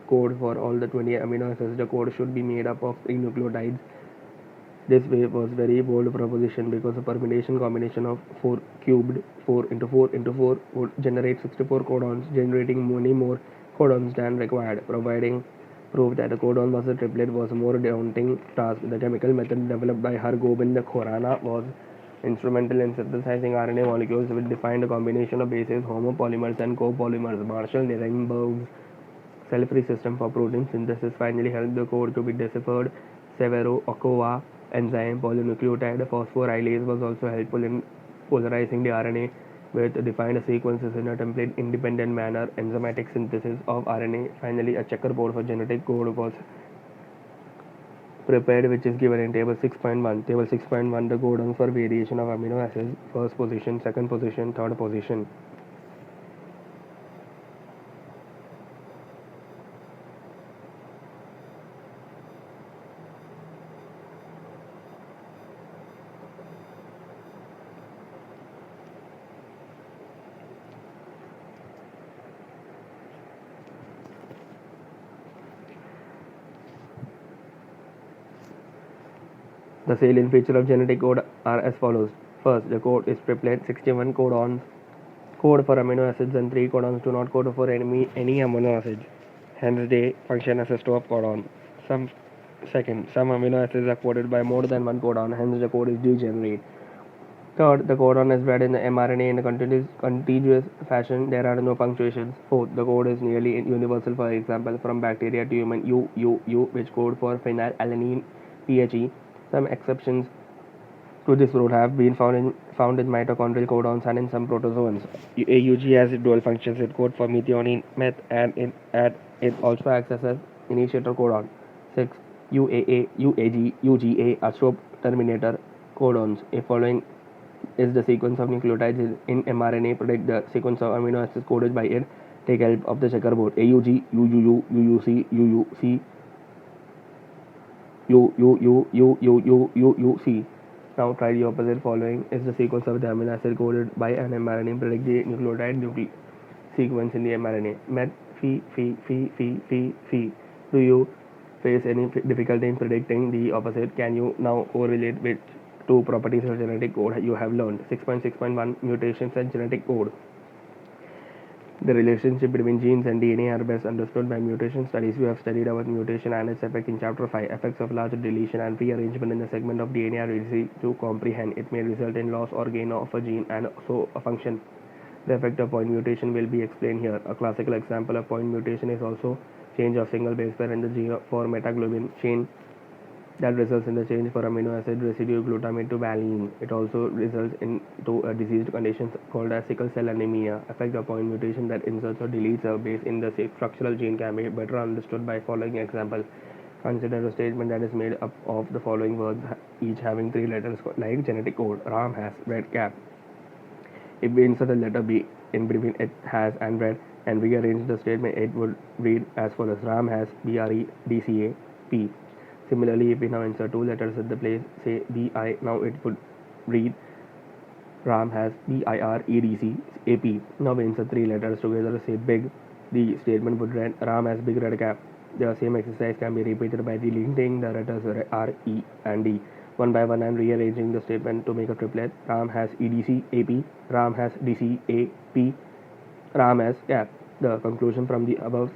code for all the 20 amino acids, the code should be made up of 3 nucleotides. This was very bold proposition because a permutation combination of 4 cubed 4 into 4 into 4 would generate 64 codons, generating many more codons than required. Providing proof that a codon was a triplet was a more daunting task. The chemical method developed by Hargobind Khorana was instrumental in synthesizing RNA molecules which defined a combination of bases, homopolymers, and copolymers. Marshall Nirenberg's cell-free system for protein synthesis finally helped the code to be deciphered. Severo-Ochoa enzyme polynucleotide phosphorylase was also helpful in polarizing the RNA with defined sequences in a template independent manner. Enzymatic synthesis of RNA. Finally, a checkerboard for genetic code was prepared, which is given in table 6.1. Table 6.1, the codons for variation of amino acids: first position, second position, third position. The salient features of genetic code are as follows. First, the code is triplet: 61 codons code for amino acids and 3 codons do not code for any amino acids. Hence, they function as a stop codon. Some amino acids are coded by more than one codon, hence the code is degenerate. Third, the codon is read in the mRNA in a contiguous fashion. There are no punctuations. Fourth, the code is nearly universal. For example, from bacteria to human, U, which code for phenylalanine, PHE. Some exceptions to this rule have been found in mitochondrial codons and in some protozoans. AUG has dual functions. It codes for methionine, meth, and it also acts as an initiator codon. 6. UAA, UAG, UGA are stop terminator codons. Following is the sequence of nucleotides in mRNA. Predict the sequence of amino acids coded by it. Take help of the checkerboard. AUG, UUU, UUC, UUC, UUUUUUUC. Now try the opposite. Following is the sequence of the amino acid coded by an mRNA. Predict the nucleotide sequence in the mRNA. Met, Phi, Phi, Phi, Phi, Phi, Phi. Do you face any difficulty in predicting the opposite? Can you now correlate with two properties of genetic code you have learned? 6.6.1 Mutations and genetic code. The relationship between genes and DNA are best understood by mutation studies. We have studied about mutation and its effect in Chapter 5. Effects of large deletion and rearrangement in the segment of DNA are easy to comprehend. It may result in loss or gain of a gene and so a function. The effect of point mutation will be explained here. A classical example of point mutation is also change of single base pair in the gene for metaglobin chain that results in the change for amino acid residue glutamate to valine. It also results into a diseased condition called as sickle cell anemia. Effect of point mutation that inserts or deletes a base in the structural gene can be better understood by following example. Consider a statement that is made up of the following words, each having 3 letters like genetic code. Ram has red cap. If we insert a letter B in between it has and red and rearrange the statement, it would read as follows: Ram has BREDCAP. Similarly, if we now insert 2 letters at the place, say BI, now it would read Ram has BIREDCAP. Now we insert 3 letters together, say big. The statement would read Ram has big red cap. The same exercise can be repeated by deleting the letters R, E, and D one by one and rearranging the statement to make a triplet. Ram has EDCAP, Ram has DCAP, Ram has cap. The conclusion from the above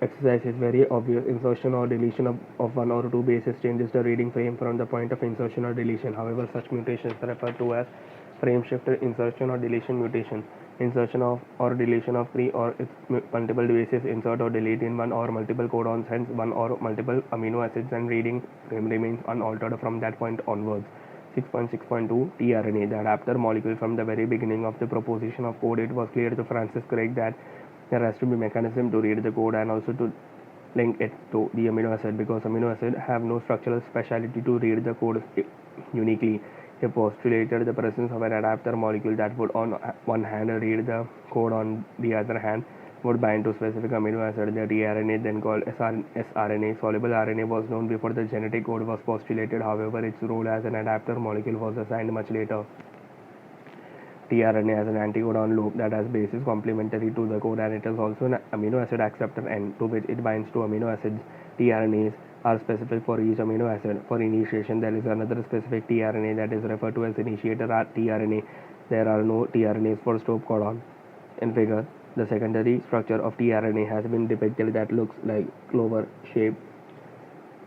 exercise is very obvious. Insertion or deletion of one or two bases changes the reading frame from the point of insertion or deletion. However, such mutations are referred to as frame shift insertion or deletion mutation. Insertion of or deletion of 3 or its multiple bases, insert or delete in one or multiple codons, hence one or multiple amino acids, and reading frame remains unaltered from that point onwards. 6.6.2 tRNA, the adapter molecule. From the very beginning of the proposition of code, it was clear to Francis Crick that there has to be mechanism to read the code and also to link it to the amino acid, because amino acid have no structural speciality to read the code uniquely. He postulated the presence of an adapter molecule that would on one hand read the code, on the other hand would bind to specific amino acid. The tRNA, then called sRNA, soluble RNA, was known before the genetic code was postulated. However, its role as an adapter molecule was assigned much later. tRNA has an anticodon loop that has bases complementary to the code, and it is also an amino acid acceptor end to which it binds to amino acids. tRNAs are specific for each amino acid. For initiation, there is another specific tRNA that is referred to as initiator tRNA. There are no tRNAs for stop codon. In figure, the secondary structure of tRNA has been depicted that looks like clover shape,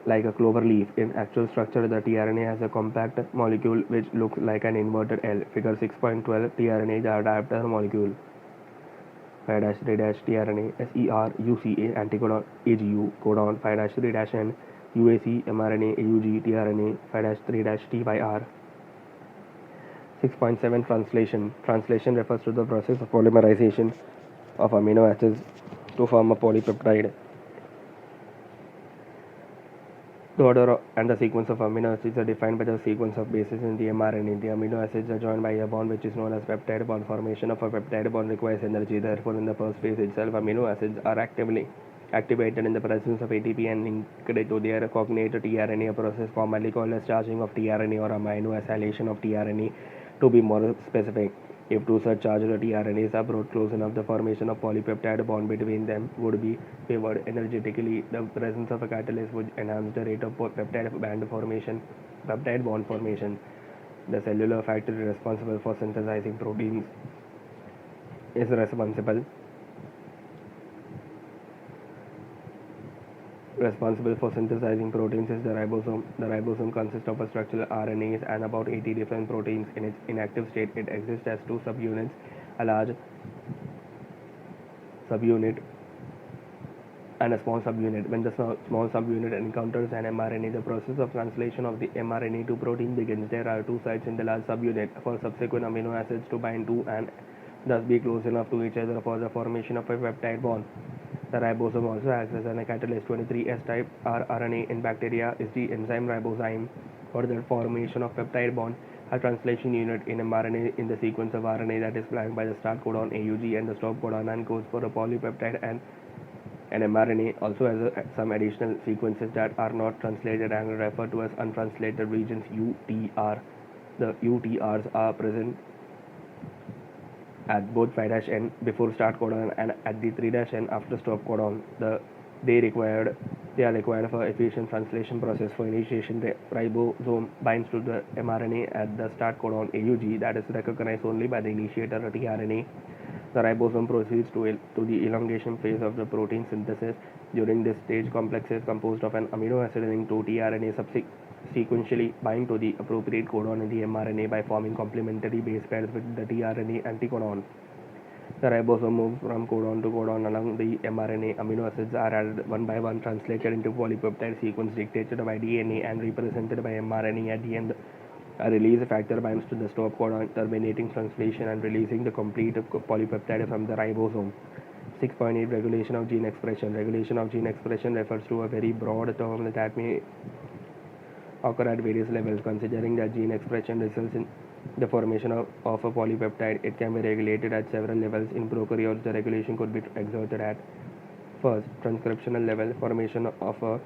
like a clover leaf. In actual structure, the tRNA has a compact molecule which looks like an inverted L. Figure 6.12 tRNA, the adapter molecule. 5-3-tRNA, SERUCA, anticodon AGU, codon 5-3-N, UAC, mRNA, AUG, tRNA, 5-3-TYR. 6.7 Translation. Translation refers to the process of polymerization of amino acids to form a polypeptide. The order and the sequence of amino acids are defined by the sequence of bases in the mRNA. The amino acids are joined by a bond which is known as peptide bond. Formation of a peptide bond requires energy. Therefore, in the first phase itself, amino acids are actively activated in the presence of ATP and linked to their cognate tRNA, a process commonly called as charging of tRNA or amino acylation of tRNA. To be more specific, if two such charged tRNAs are brought close enough, the formation of polypeptide bond between them would be favored energetically. The presence of a catalyst would enhance the rate of peptide bond formation. The cellular factor responsible for synthesizing proteins is responsible for synthesizing proteins is the ribosome. The ribosome consists of a structural RNAs and about 80 different proteins. In its inactive state, it exists as two subunits, a large subunit and a small subunit. When the small subunit encounters an mRNA, the process of translation of the mRNA to protein begins. There are two sites in the large subunit for subsequent amino acids to bind to and thus be close enough to each other for the formation of a peptide bond. The ribosome also acts as a catalyst. 23S type rRNA in bacteria is the enzyme ribozyme for the formation of peptide bond. A translation unit in mRNA in the sequence of RNA that is flanked by the start codon AUG and the stop codon and codes for a polypeptide, and an mRNA also has some additional sequences that are not translated and are referred to as untranslated regions, UTR. The UTRs are present at both 5'N before start codon and at the 3'N after stop codon. They are required for efficient translation process. For initiation, the ribosome binds to the mRNA at the start codon AUG that is recognized only by the initiator tRNA. The ribosome proceeds to the elongation phase of the protein synthesis. During this stage, complexes composed of an amino acid linked to tRNA sequentially bind to the appropriate codon in the mRNA by forming complementary base pairs with the tRNA anticodon. The ribosome moves from codon to codon along the mRNA. Amino acids are added one by one, translated into polypeptide sequence dictated by DNA and represented by mRNA. At the end, a release factor binds to the stop codon, terminating translation and releasing the complete polypeptide from the ribosome. 6.8 Regulation of gene expression. Regulation of gene expression refers to a very broad term that may occur at various levels. Considering that gene expression results in the formation of a polypeptide, it can be regulated at several levels. In prokaryotes, the regulation could be exerted at first, transcriptional level, formation of a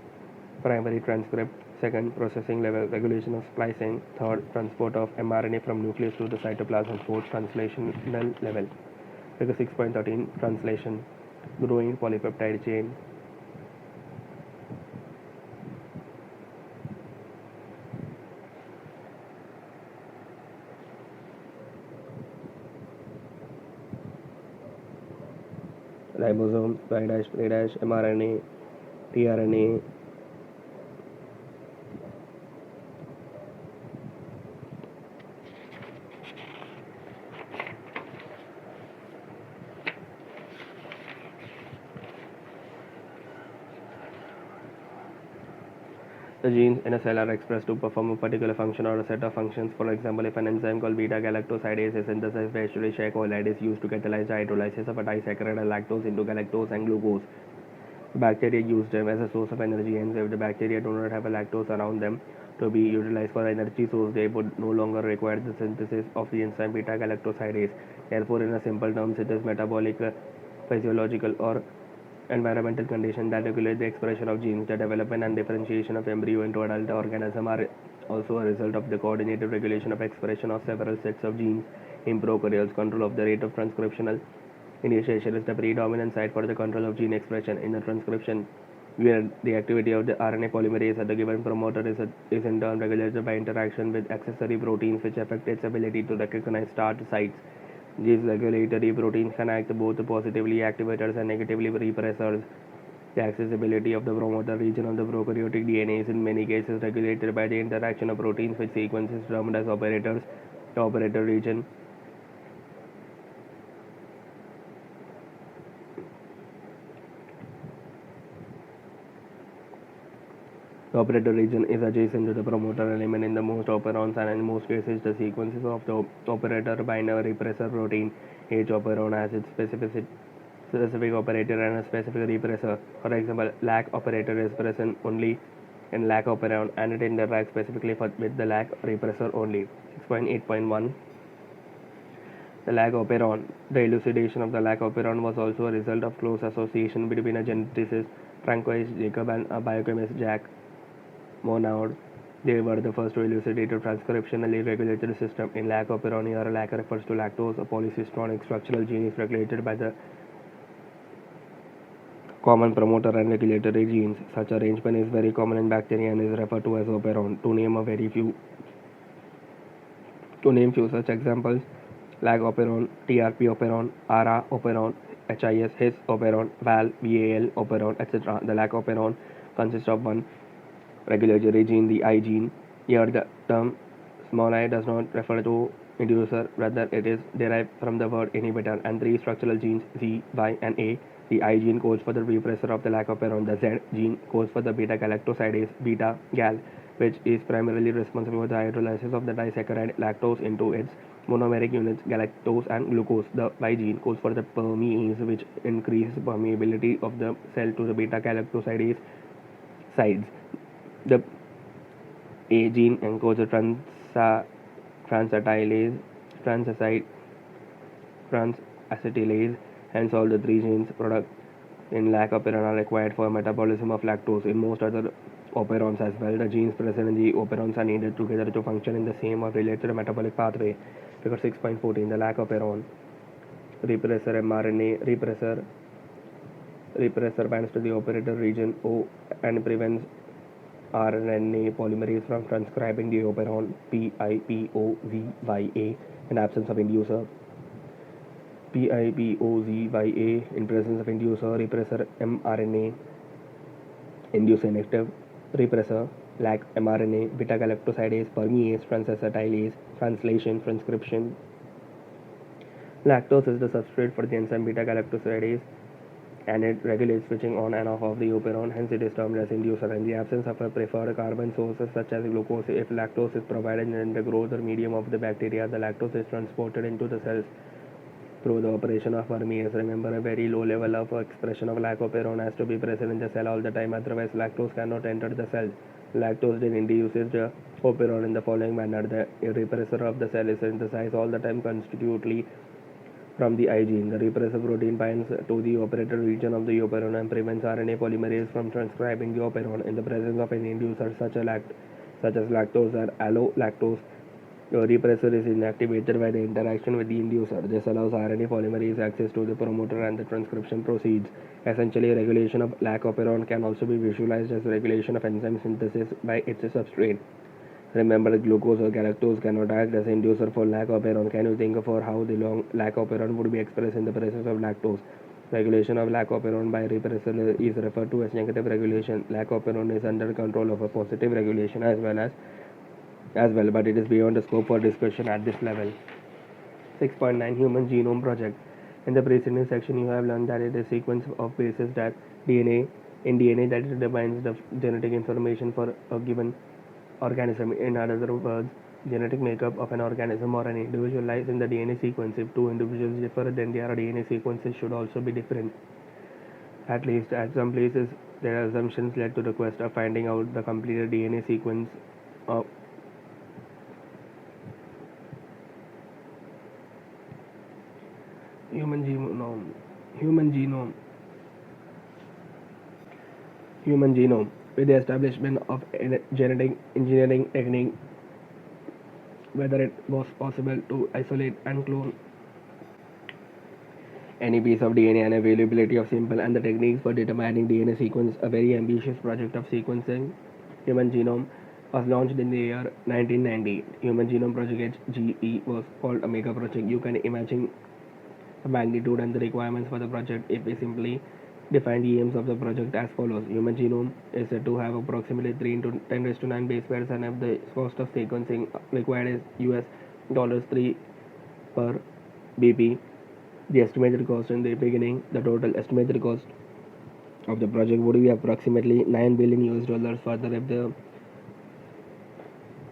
primary transcript; second, processing level, regulation of splicing; third, transport of mRNA from nucleus to the cytoplasm; fourth, translational level. Figure 6.13 Translation. Growing polypeptide chain. Ribosome, 5'3', mRNA, tRNA. The genes in a cell are expressed to perform a particular function or a set of functions. For example, if an enzyme called beta-galactosidase is synthesized by Escherichia coli, it is used to catalyze the hydrolysis of a disaccharide lactose into galactose and glucose. Bacteria use them as a source of energy, and if the bacteria do not have a lactose around them to be utilized for energy source, they would no longer require the synthesis of the enzyme beta-galactosidase. Therefore, in a simple terms, it is metabolic, physiological, or environmental conditions that regulate the expression of genes. The development and differentiation of embryo into adult organism are also a result of the coordinated regulation of expression of several sets of genes. In prokaryotes, control of the rate of transcriptional initiation is the predominant site for the control of gene expression. In the transcription, where the activity of the RNA polymerase at the given promoter is in turn regulated by interaction with accessory proteins which affect its ability to recognize start sites. These regulatory proteins can act both positively activators and negatively repressors. The accessibility of the promoter region of the prokaryotic DNA is in many cases regulated by the interaction of proteins with sequences termed as operators. The operator region The operator region is adjacent to the promoter element in the most operons, and in most cases the sequences of the operator bind a repressor protein. Each operon has its specific operator and a specific repressor. For example, LAC operator is present only in LAC operon and it interacts specifically with the LAC repressor only. 6.8.1 The LAC operon. The elucidation of the LAC operon was also a result of close association between a geneticist Francois Jacob and a biochemist Jacques Monod. They were the first to elucidate a transcriptionally regulated system. In LAC operon, here LAC refers to lactose, a polycystic structural gene is regulated by the common promoter and regulatory genes. Such arrangement is very common in bacteria and is referred to as operon. To name few such examples: LAG operon, TRP operon, ARA operon, HIS operon, VAL operon, etc. The LAG operon consists of one regulatory gene, the I gene. Here the term small I does not refer to inducer, rather it is derived from the word inhibitor, and three structural genes, Z, Y, and A. The I gene codes for the repressor of the LAC operon. The Z gene codes for the beta-galactosidase, beta-gal, which is primarily responsible for the hydrolysis of the disaccharide lactose into its monomeric units, galactose and glucose. The Y gene codes for the permease, which increases permeability of the cell to the beta-galactosidase sides. The A gene encodes the transacetylase, transacetylase, transacetylase, hence all the three genes product in lack of operon are required for metabolism of lactose. In most other operons as well, the genes present in the operons are needed together to function in the same or related metabolic pathway. Figure 6.14, the lack of operon. Repressor mRNA repressor binds to the operator region O and prevents RNA polymerase from transcribing the operon PIPOZYA in absence of inducer. PIPOZYA in presence of inducer. Repressor mRNA induce selective repressor lack mRNA beta galactosidase permease transacetylase translation transcription. Lactose is the substrate for the enzyme beta galactosidase and it regulates switching on and off of the operon, hence it is termed as inducer. In the absence of a preferred carbon sources such as glucose, if lactose is provided in the growth or medium of the bacteria, the lactose is transported into the cells through the operation of permease. Remember, a very low level of expression of lactoperon has to be present in the cell all the time, otherwise lactose cannot enter the cell. Lactose then induces the operon in the following manner. The repressor of the cell is synthesized all the time constitutively from the I gene. The repressor protein binds to the operator region of the operon and prevents RNA polymerase from transcribing the operon. In the presence of an inducer such as lactose or allolactose, the repressor is inactivated by the interaction with the inducer. This allows RNA polymerase access to the promoter and the transcription proceeds. Essentially, regulation of lac operon can also be visualized as regulation of enzyme synthesis by its substrate. Remember, glucose or galactose cannot act as inducer for lac operon. Can you think of how the long lac operon would be expressed in the presence of lactose? Regulation of lac operon by repressor is referred to as negative regulation. Lac operon is under control of a positive regulation as well, but it is beyond the scope for discussion at this level. 6.9 Human Genome Project. In the preceding section, you have learned that it is a sequence of bases that DNA that determines the genetic information for a given organism. In other words, genetic makeup of an organism or an individual lies in the DNA sequence. If two individuals differ, then their DNA sequences should also be different. At least at some places, their assumptions led to the quest of finding out the completed DNA sequence of human genome. Human genome. Human genome. With the establishment of genetic engineering technique, whether it was possible to isolate and clone any piece of DNA and availability of simple and the techniques for determining DNA sequence, a very ambitious project of sequencing human genome was launched in the year 1990. Human Genome Project HGP was called a mega project. You can imagine the magnitude and the requirements for the project if we simply define the aims of the project as follows. Human genome is said to have approximately 3 into 10 raised to 9 base pairs and if the cost of sequencing required is US dollars 3 per BP. The estimated cost in the beginning, the total estimated cost of the project would be approximately 9 billion US dollars. Further, if the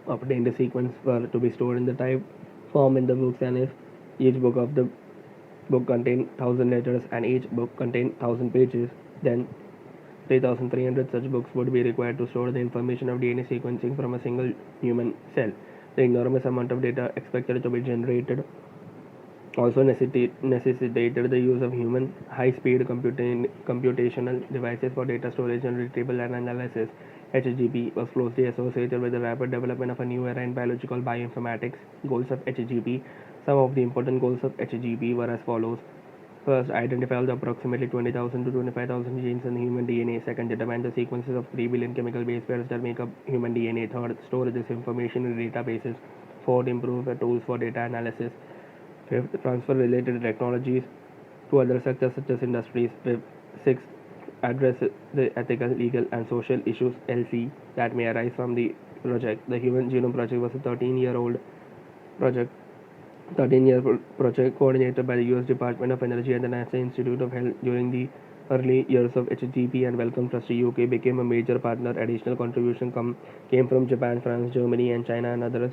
obtained sequence were to be stored in the type form in the books and if each book of the book contained 1000 letters and each book contained 1000 pages, then 3300 such books would be required to store the information of DNA sequencing from a single human cell. The enormous amount of data expected to be generated also necessitated the use of human high-speed computational devices for data storage and retrieval and analysis. HGP was closely associated with the rapid development of a new era in biological bioinformatics. Goals of HGP. Some of the important goals of HGP were as follows. First, identify the approximately 20,000 to 25,000 genes in human DNA. Second, determine the sequences of 3 billion chemical base pairs that make up human DNA. Third, store this information in databases. Fourth, improve the tools for data analysis. Fifth, transfer related technologies to other sectors such as industries. Sixth, address the ethical, legal, and social issues (LC) that may arise from the project. The Human Genome Project was a 13-year-old project 13-year project coordinated by the US Department of Energy and the NASA Institute of Health during the early years of HGP and Wellcome Trust. UK became a major partner. Additional contribution came from Japan, France, Germany, and China and others.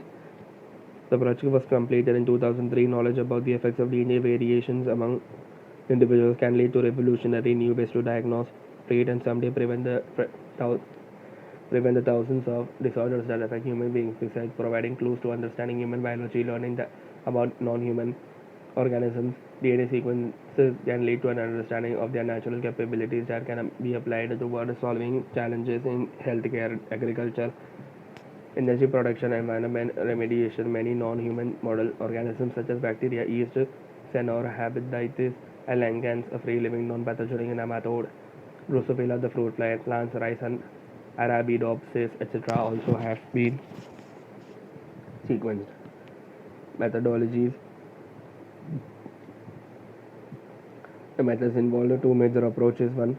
The project was completed in 2003. Knowledge about the effects of DNA variations among individuals can lead to revolutionary new ways to diagnose, treat, and someday prevent the prevent the thousands of disorders that affect human beings. Besides providing clues to understanding human biology, learning about non-human organisms, DNA sequences can lead to an understanding of their natural capabilities that can be applied toward solving challenges in healthcare, agriculture, energy production, environment remediation. Many non-human model organisms such as bacteria, yeast, Caenorhabditis, elegans, a free-living non-pathogenic nematode, Drosophila, the fruit fly, plants, rice, and Arabidopsis, etc. also have been sequenced. Methodologies. The methods involved two major approaches. One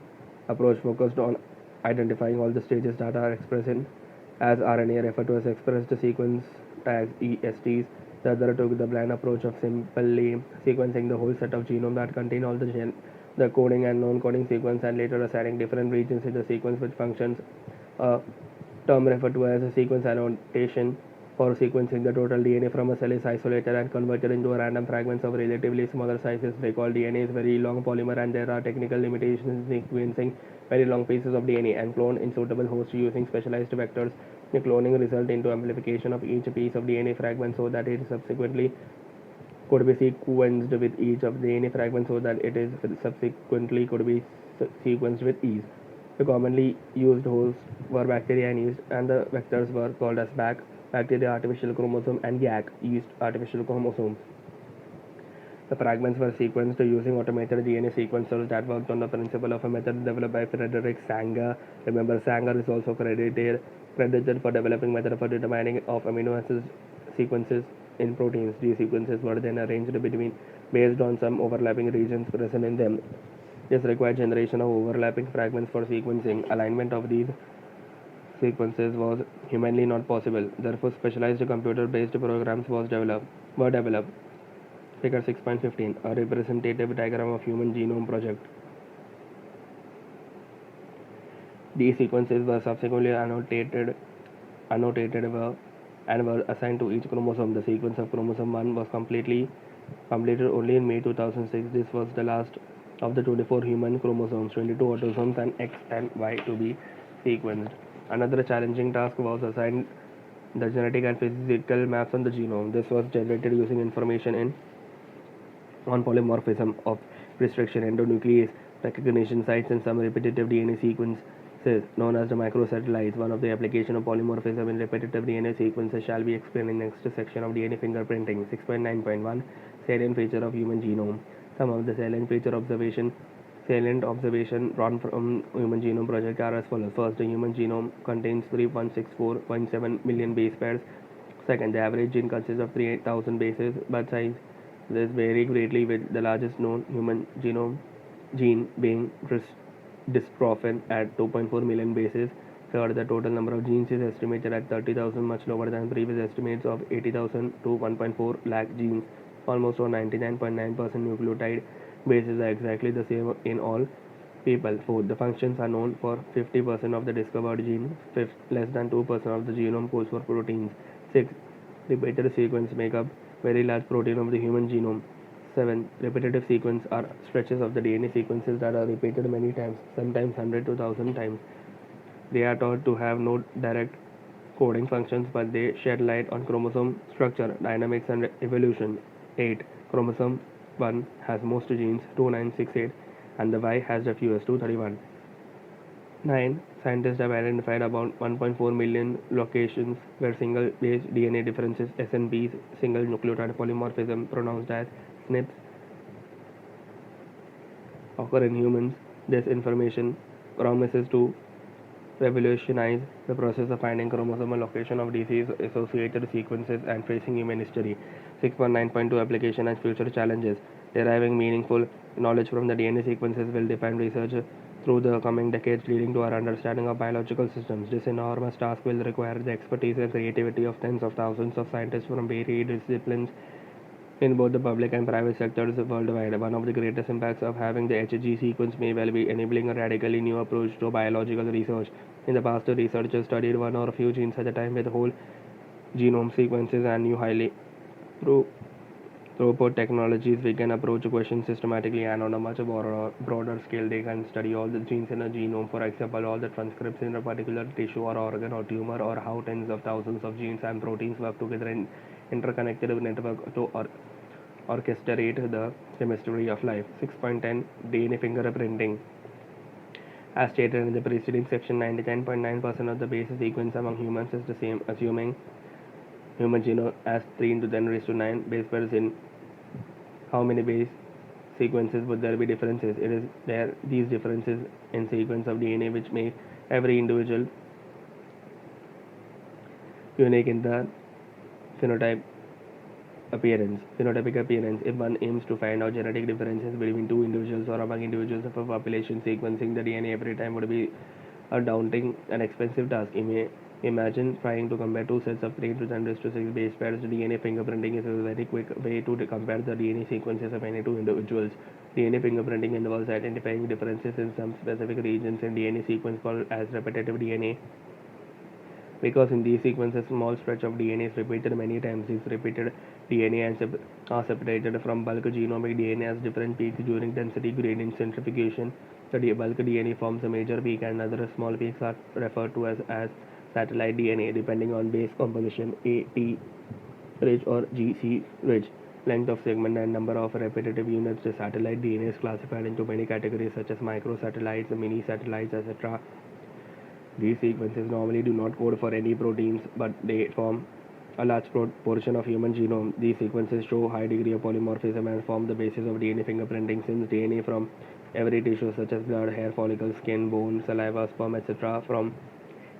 approach focused on identifying all the stages that are expressed in as RNA, referred to as expressed sequence tags ESTs. The other took the blind approach of simply sequencing the whole set of genome that contain all the coding and non-coding sequence, and later assigning different regions in the sequence which functions. A term referred to as a sequence annotation for sequencing the total DNA from a cell is isolated and converted into random fragments of relatively smaller sizes. Recall DNA is very long polymer and there are technical limitations in sequencing very long pieces of DNA and clone in suitable hosts using specialized vectors. The cloning results into amplification of each piece of DNA fragment so that it subsequently could be sequenced with each of the DNA fragments so that it is subsequently could be sequenced with ease. The commonly used hosts were bacteria and yeast, and the vectors were called as BAC, bacteria artificial chromosome, and YAC, yeast artificial chromosomes. The fragments were sequenced using automated DNA sequencers that worked on the principle of a method developed by Frederick Sanger. Remember, Sanger is also credited for developing method for determining of amino acid sequences in proteins. These sequences were then arranged based on some overlapping regions present in them. This required generation of overlapping fragments for sequencing. Alignment of these sequences was humanly not possible. Therefore, specialized computer-based programs were developed. Figure 6.15, a representative diagram of human genome project. These sequences were subsequently and were assigned to each chromosome. The sequence of chromosome 1 was completed only in May 2006. This was the last of the 24 human chromosomes, 22 autosomes, and X and Y to be sequenced. Another challenging task was assigned the genetic and physical maps on the genome. This was generated using information on polymorphism of restriction, endonuclease recognition sites, and some repetitive DNA sequences known as the microsatellites. One of the application of polymorphism in repetitive DNA sequences shall be explained in next section of DNA fingerprinting. 6.9.1 Salient feature of human genome. Some of the salient observation drawn from Human Genome Project are as follows. First, the human genome contains 3.64.7 million base pairs. Second, the average gene consists of 3,000 bases, but size this vary greatly, with the largest known human genome gene being dystrophin at 2.4 million bases. Third, the total number of genes is estimated at 30,000, much lower than previous estimates of 80,000 to 1.4 lakh genes. Almost 99.9% nucleotide bases are exactly the same in all people. Fourth, the functions are known for 50% of the discovered gene. Fifth, less than 2% of the genome codes for proteins. Sixth, repeated sequence make up very large protein of the human genome. 7. Repetitive sequence are stretches of the DNA sequences that are repeated many times, sometimes 100 to 1000 times. They are thought to have no direct coding functions, but they shed light on chromosome structure, dynamics, and evolution. 8. Chromosome 1 has most genes, 2968, and the Y has the fewest, 231. 9. Scientists have identified about 1.4 million locations where single base DNA differences, SNPs, single nucleotide polymorphism, pronounced as SNPs, occur in humans. This information promises to revolutionize the process of finding chromosomal location of disease associated sequences and tracing human history. 6.9.2 Application and future challenges. Deriving meaningful knowledge from the DNA sequences will define research through the coming decades, leading to our understanding of biological systems. This enormous task will require the expertise and creativity of tens of thousands of scientists from varied disciplines in both the public and private sectors worldwide. One of the greatest impacts of having the HG sequence may well be enabling a radically new approach to biological research. In the past, the researchers studied one or a few genes at a time with whole genome sequences and new highly Through technologies, we can approach a question systematically and on a much broader scale. They can study all the genes in a genome, for example, all the transcripts in a particular tissue or organ or tumor, or how tens of thousands of genes and proteins work together in interconnected network to orchestrate the chemistry of life. 6.10 DNA fingerprinting. As stated in the preceding section, 99.9% of the base sequence among humans is the same, assuming human genome as 3 into 10 raised to 9 base pairs. In how many base sequences would there be differences? It is there these differences in sequence of DNA which make every individual unique in the phenotype phenotypic appearance. If one aims to find out genetic differences between two individuals or among individuals of a population, sequencing the DNA every time would be a daunting and expensive task. Imagine trying to compare two sets of 3 to 10 raised to 6 base pairs. DNA fingerprinting is a very quick way to compare the DNA sequences of any two individuals. DNA fingerprinting involves identifying differences in some specific regions in DNA sequence called as repetitive DNA. Because in these sequences, small stretch of DNA is repeated many times. These repeated DNA are separated from bulk genomic DNA as different peaks during density gradient centrifugation. The bulk DNA forms a major peak, and other small peaks are referred to as satellite DNA, depending on base composition, A, T rich or GC rich, length of segment, and number of repetitive units. The satellite DNA is classified into many categories such as microsatellites, mini satellites, etc. These sequences normally do not code for any proteins, but they form a large portion of human genome. These sequences show high degree of polymorphism and form the basis of DNA fingerprinting. Since DNA from every tissue such as blood, hair follicles, skin, bone, saliva, sperm, etc. from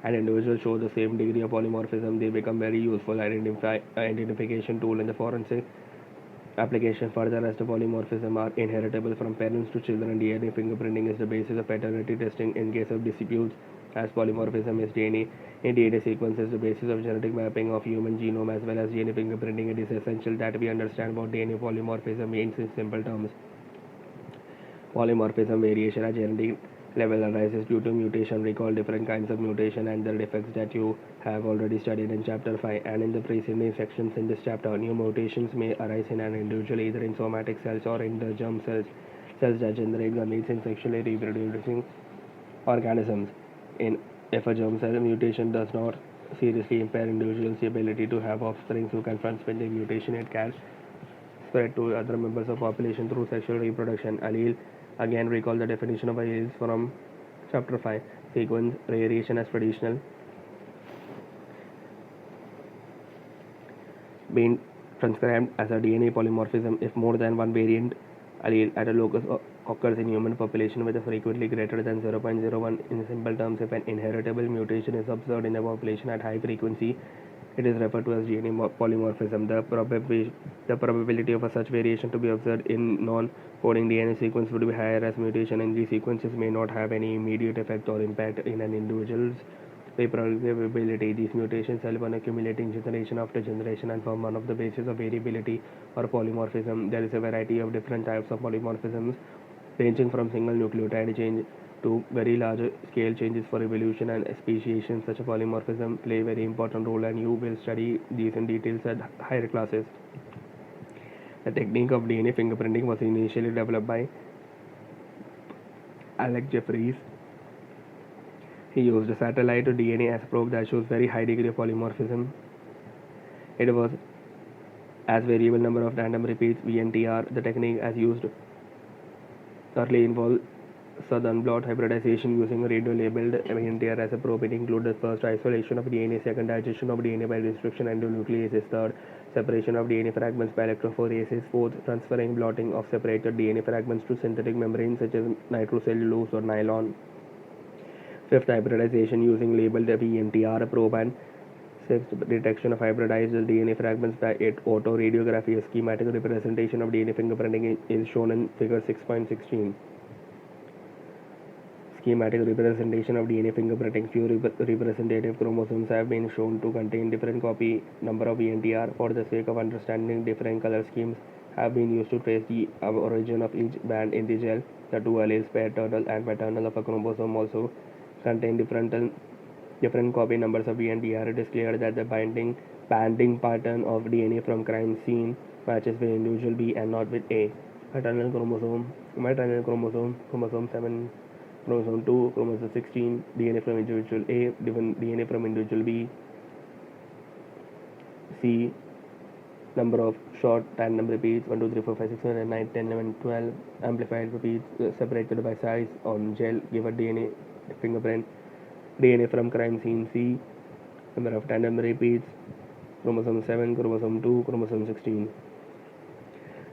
an individual show the same degree of polymorphism, they become very useful identification tool in the forensic application. Further, as the polymorphism are inheritable from parents to children, DNA fingerprinting is the basis of paternity testing in case of disputes. As polymorphism is DNA in DNA sequences, the basis of genetic mapping of human genome as well as DNA fingerprinting, it is essential that we understand what DNA polymorphism means in simple terms. Polymorphism variation at genetic level arises due to mutation. Recall different kinds of mutation and their effects that you have already studied in chapter 5 and in the preceding sections in this chapter. New mutations may arise in an individual either in somatic cells or in the germ cells that generate gametes in sexually reproducing organisms. In if a germ cell mutation does not seriously impair individual's ability to have offspring who can transmit the mutation, it can spread to other members of population through sexual reproduction. Allele. Again, recall the definition of alleles from chapter 5. Sequence variation as traditional being transcribed as a DNA polymorphism if more than one variant allele at a locus occurs in human population with a frequently greater than 0.01. In simple terms, if an inheritable mutation is observed in a population at high frequency, it is referred to as DNA polymorphism. The probability of a such variation to be observed in non-coding DNA sequence would be higher, as mutation in these sequences may not have any immediate effect or impact in an individual's reproductive ability. These mutations help on accumulating generation after generation and form one of the bases of variability or polymorphism. There is a variety of different types of polymorphisms, ranging from single nucleotide change to very large scale changes for evolution and speciation. Such a polymorphism play a very important role, and you will study these in details at higher classes. The technique of DNA fingerprinting was initially developed by Alec Jeffreys. He used a satellite DNA as probe that shows very high degree of polymorphism. It was as variable number of tandem repeats (VNTR). The technique as used early involved southern blot hybridization using a radio-labeled VNTR as a probe. It included first isolation of DNA, second digestion of DNA by restriction endonucleases, third separation of DNA fragments by electrophoresis, fourth transferring blotting of separated DNA fragments to synthetic membranes such as nitrocellulose or nylon, fifth hybridization using labeled VNTR probe, and sixth detection of hybridized DNA fragments by autoradiography. A schematic representation of DNA fingerprinting is shown in figure 6.16. Schematic representation of DNA fingerprinting. Few representative chromosomes have been shown to contain different copy number of VNTR. For the sake of understanding, different color schemes have been used to trace the origin of each band in the gel. The two alleles, paternal and maternal, of a chromosome also contain different copy numbers of VNTR. It is clear that the banding pattern of DNA from crime scene matches with individual B and not with A. Maternal chromosome, chromosome 7, chromosome 2, chromosome 16, DNA from individual A, given DNA from individual B. C. Number of short tandem repeats 1, 2, 3, 4, 5, 6, 7, 8, 9, 10, 11, 12. Amplified repeats separated by size on gel give a DNA fingerprint. DNA from crime scene. C. Number of tandem repeats chromosome 7, chromosome 2, chromosome 16.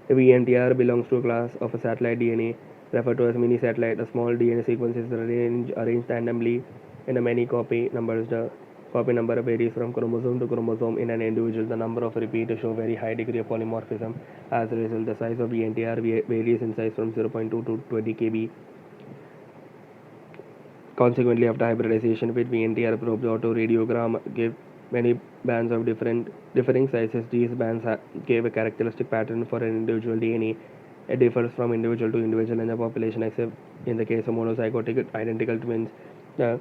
The VNTR belongs to a class of a satellite DNA referred to as mini satellite. A small DNA sequence is arranged randomly in a many copy numbers. The copy number varies from chromosome to chromosome in an individual. The number of repeats show very high degree of polymorphism. As a result, the size of VNTR varies in size from 0.2 to 20 kb. Consequently, after hybridization with VNTR probes, autoradiogram gave many bands of differing sizes. These bands gave a characteristic pattern for an individual DNA. It differs from individual to individual in the population, except in the case of monozygotic identical twins. The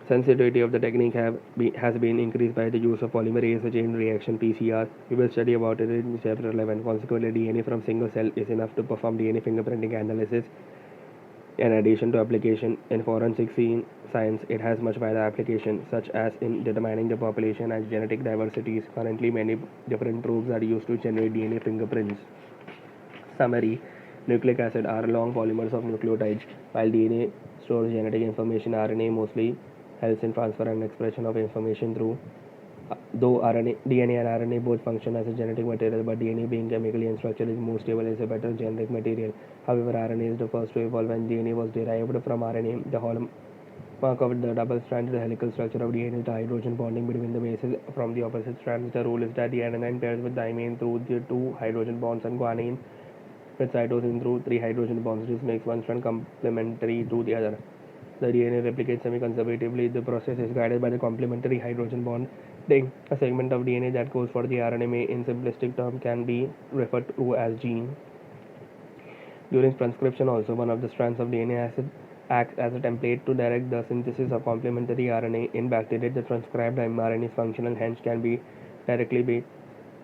sensitivity of the technique has been increased by the use of polymerase chain reaction (PCR). We will study about it in chapter 11. Consequently, DNA from single cell is enough to perform DNA fingerprinting analysis. In addition to application in forensic science, it has much wider application, such as in determining the population and genetic diversities. Currently, many different probes are used to generate DNA fingerprints. Summary: nucleic acid are long polymers of nucleotides, while DNA stores genetic information. RNA mostly helps in transfer and expression of information through though DNA and RNA both function as a genetic material, but DNA being chemically and structurally more stable is a better genetic material. However, RNA is the first to evolve and DNA was derived from RNA. The hallmark of the double-stranded helical structure of DNA is the hydrogen bonding between the bases from the opposite strands. The rule is that the adenine pairs with thymine through the 2 hydrogen bonds and guanine with cytosine through 3 hydrogen bonds. This makes one strand complementary to the other. The DNA replicates semi-conservatively. The process is guided by the complementary hydrogen bonding. A segment of DNA that goes for the RNA in simplistic term can be referred to as gene. During transcription also, one of the strands of DNA acts as a template to direct the synthesis of complementary RNA. In bacteria, the transcribed mRNA is functional, hence can be directly be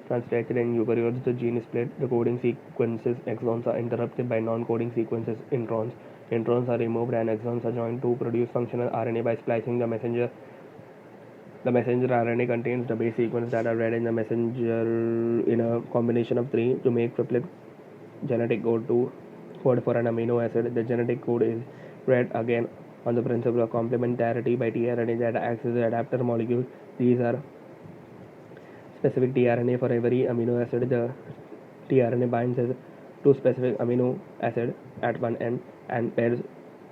translated. In eukaryotes, the gene is split. The coding sequences exons are interrupted by non-coding sequences introns. Introns are removed and exons are joined to produce functional RNA by splicing the messenger. The messenger RNA contains the base sequence that are read in the messenger in a combination of 3 to make triplet genetic code for an amino acid. The genetic code is read again on the principle of complementarity by tRNA that acts as an adapter molecule. These are specific tRNA for every amino acid. The tRNA binds to specific amino acid at one end and pairs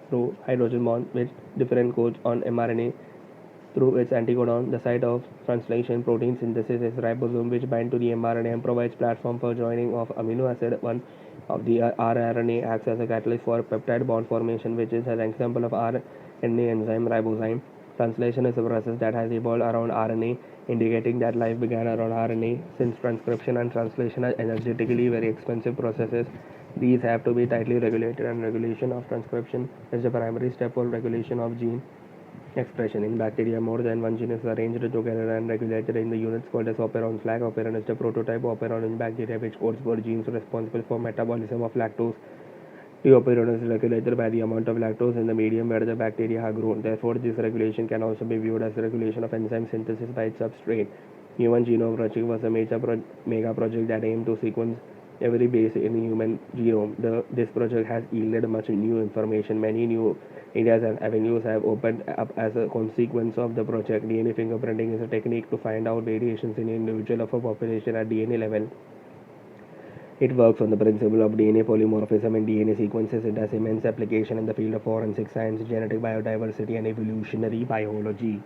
through hydrogen bond with different codes on mRNA through its anticodon. The site of translation protein synthesis is ribosome, which bind to the mRNA and provides platform for joining of amino acid. One of the rRNA acts as a catalyst for peptide bond formation, which is an example of RNA enzyme ribozyme. Translation is a process that has evolved around RNA, indicating that life began around RNA. Since transcription and translation are energetically very expensive processes, these have to be tightly regulated, and regulation of transcription is the primary step for regulation of gene expression. In bacteria, more than one gene is arranged together and regulated in the units called as operon. Flag operon is the prototype operon in bacteria, which codes for genes responsible for metabolism of lactose. The operon is regulated by the amount of lactose in the medium where the bacteria have grown. Therefore, this regulation can also be viewed as regulation of enzyme synthesis by its substrate. Human Genome Project was a mega project that aimed to sequence every base in the human genome. This project has yielded much new information. Many new areas and avenues have opened up as a consequence of the project. DNA fingerprinting is a technique to find out variations in individual of a population at DNA level. It works on the principle of DNA polymorphism and DNA sequences. It has immense application in the field of forensic science, genetic biodiversity, and evolutionary biology.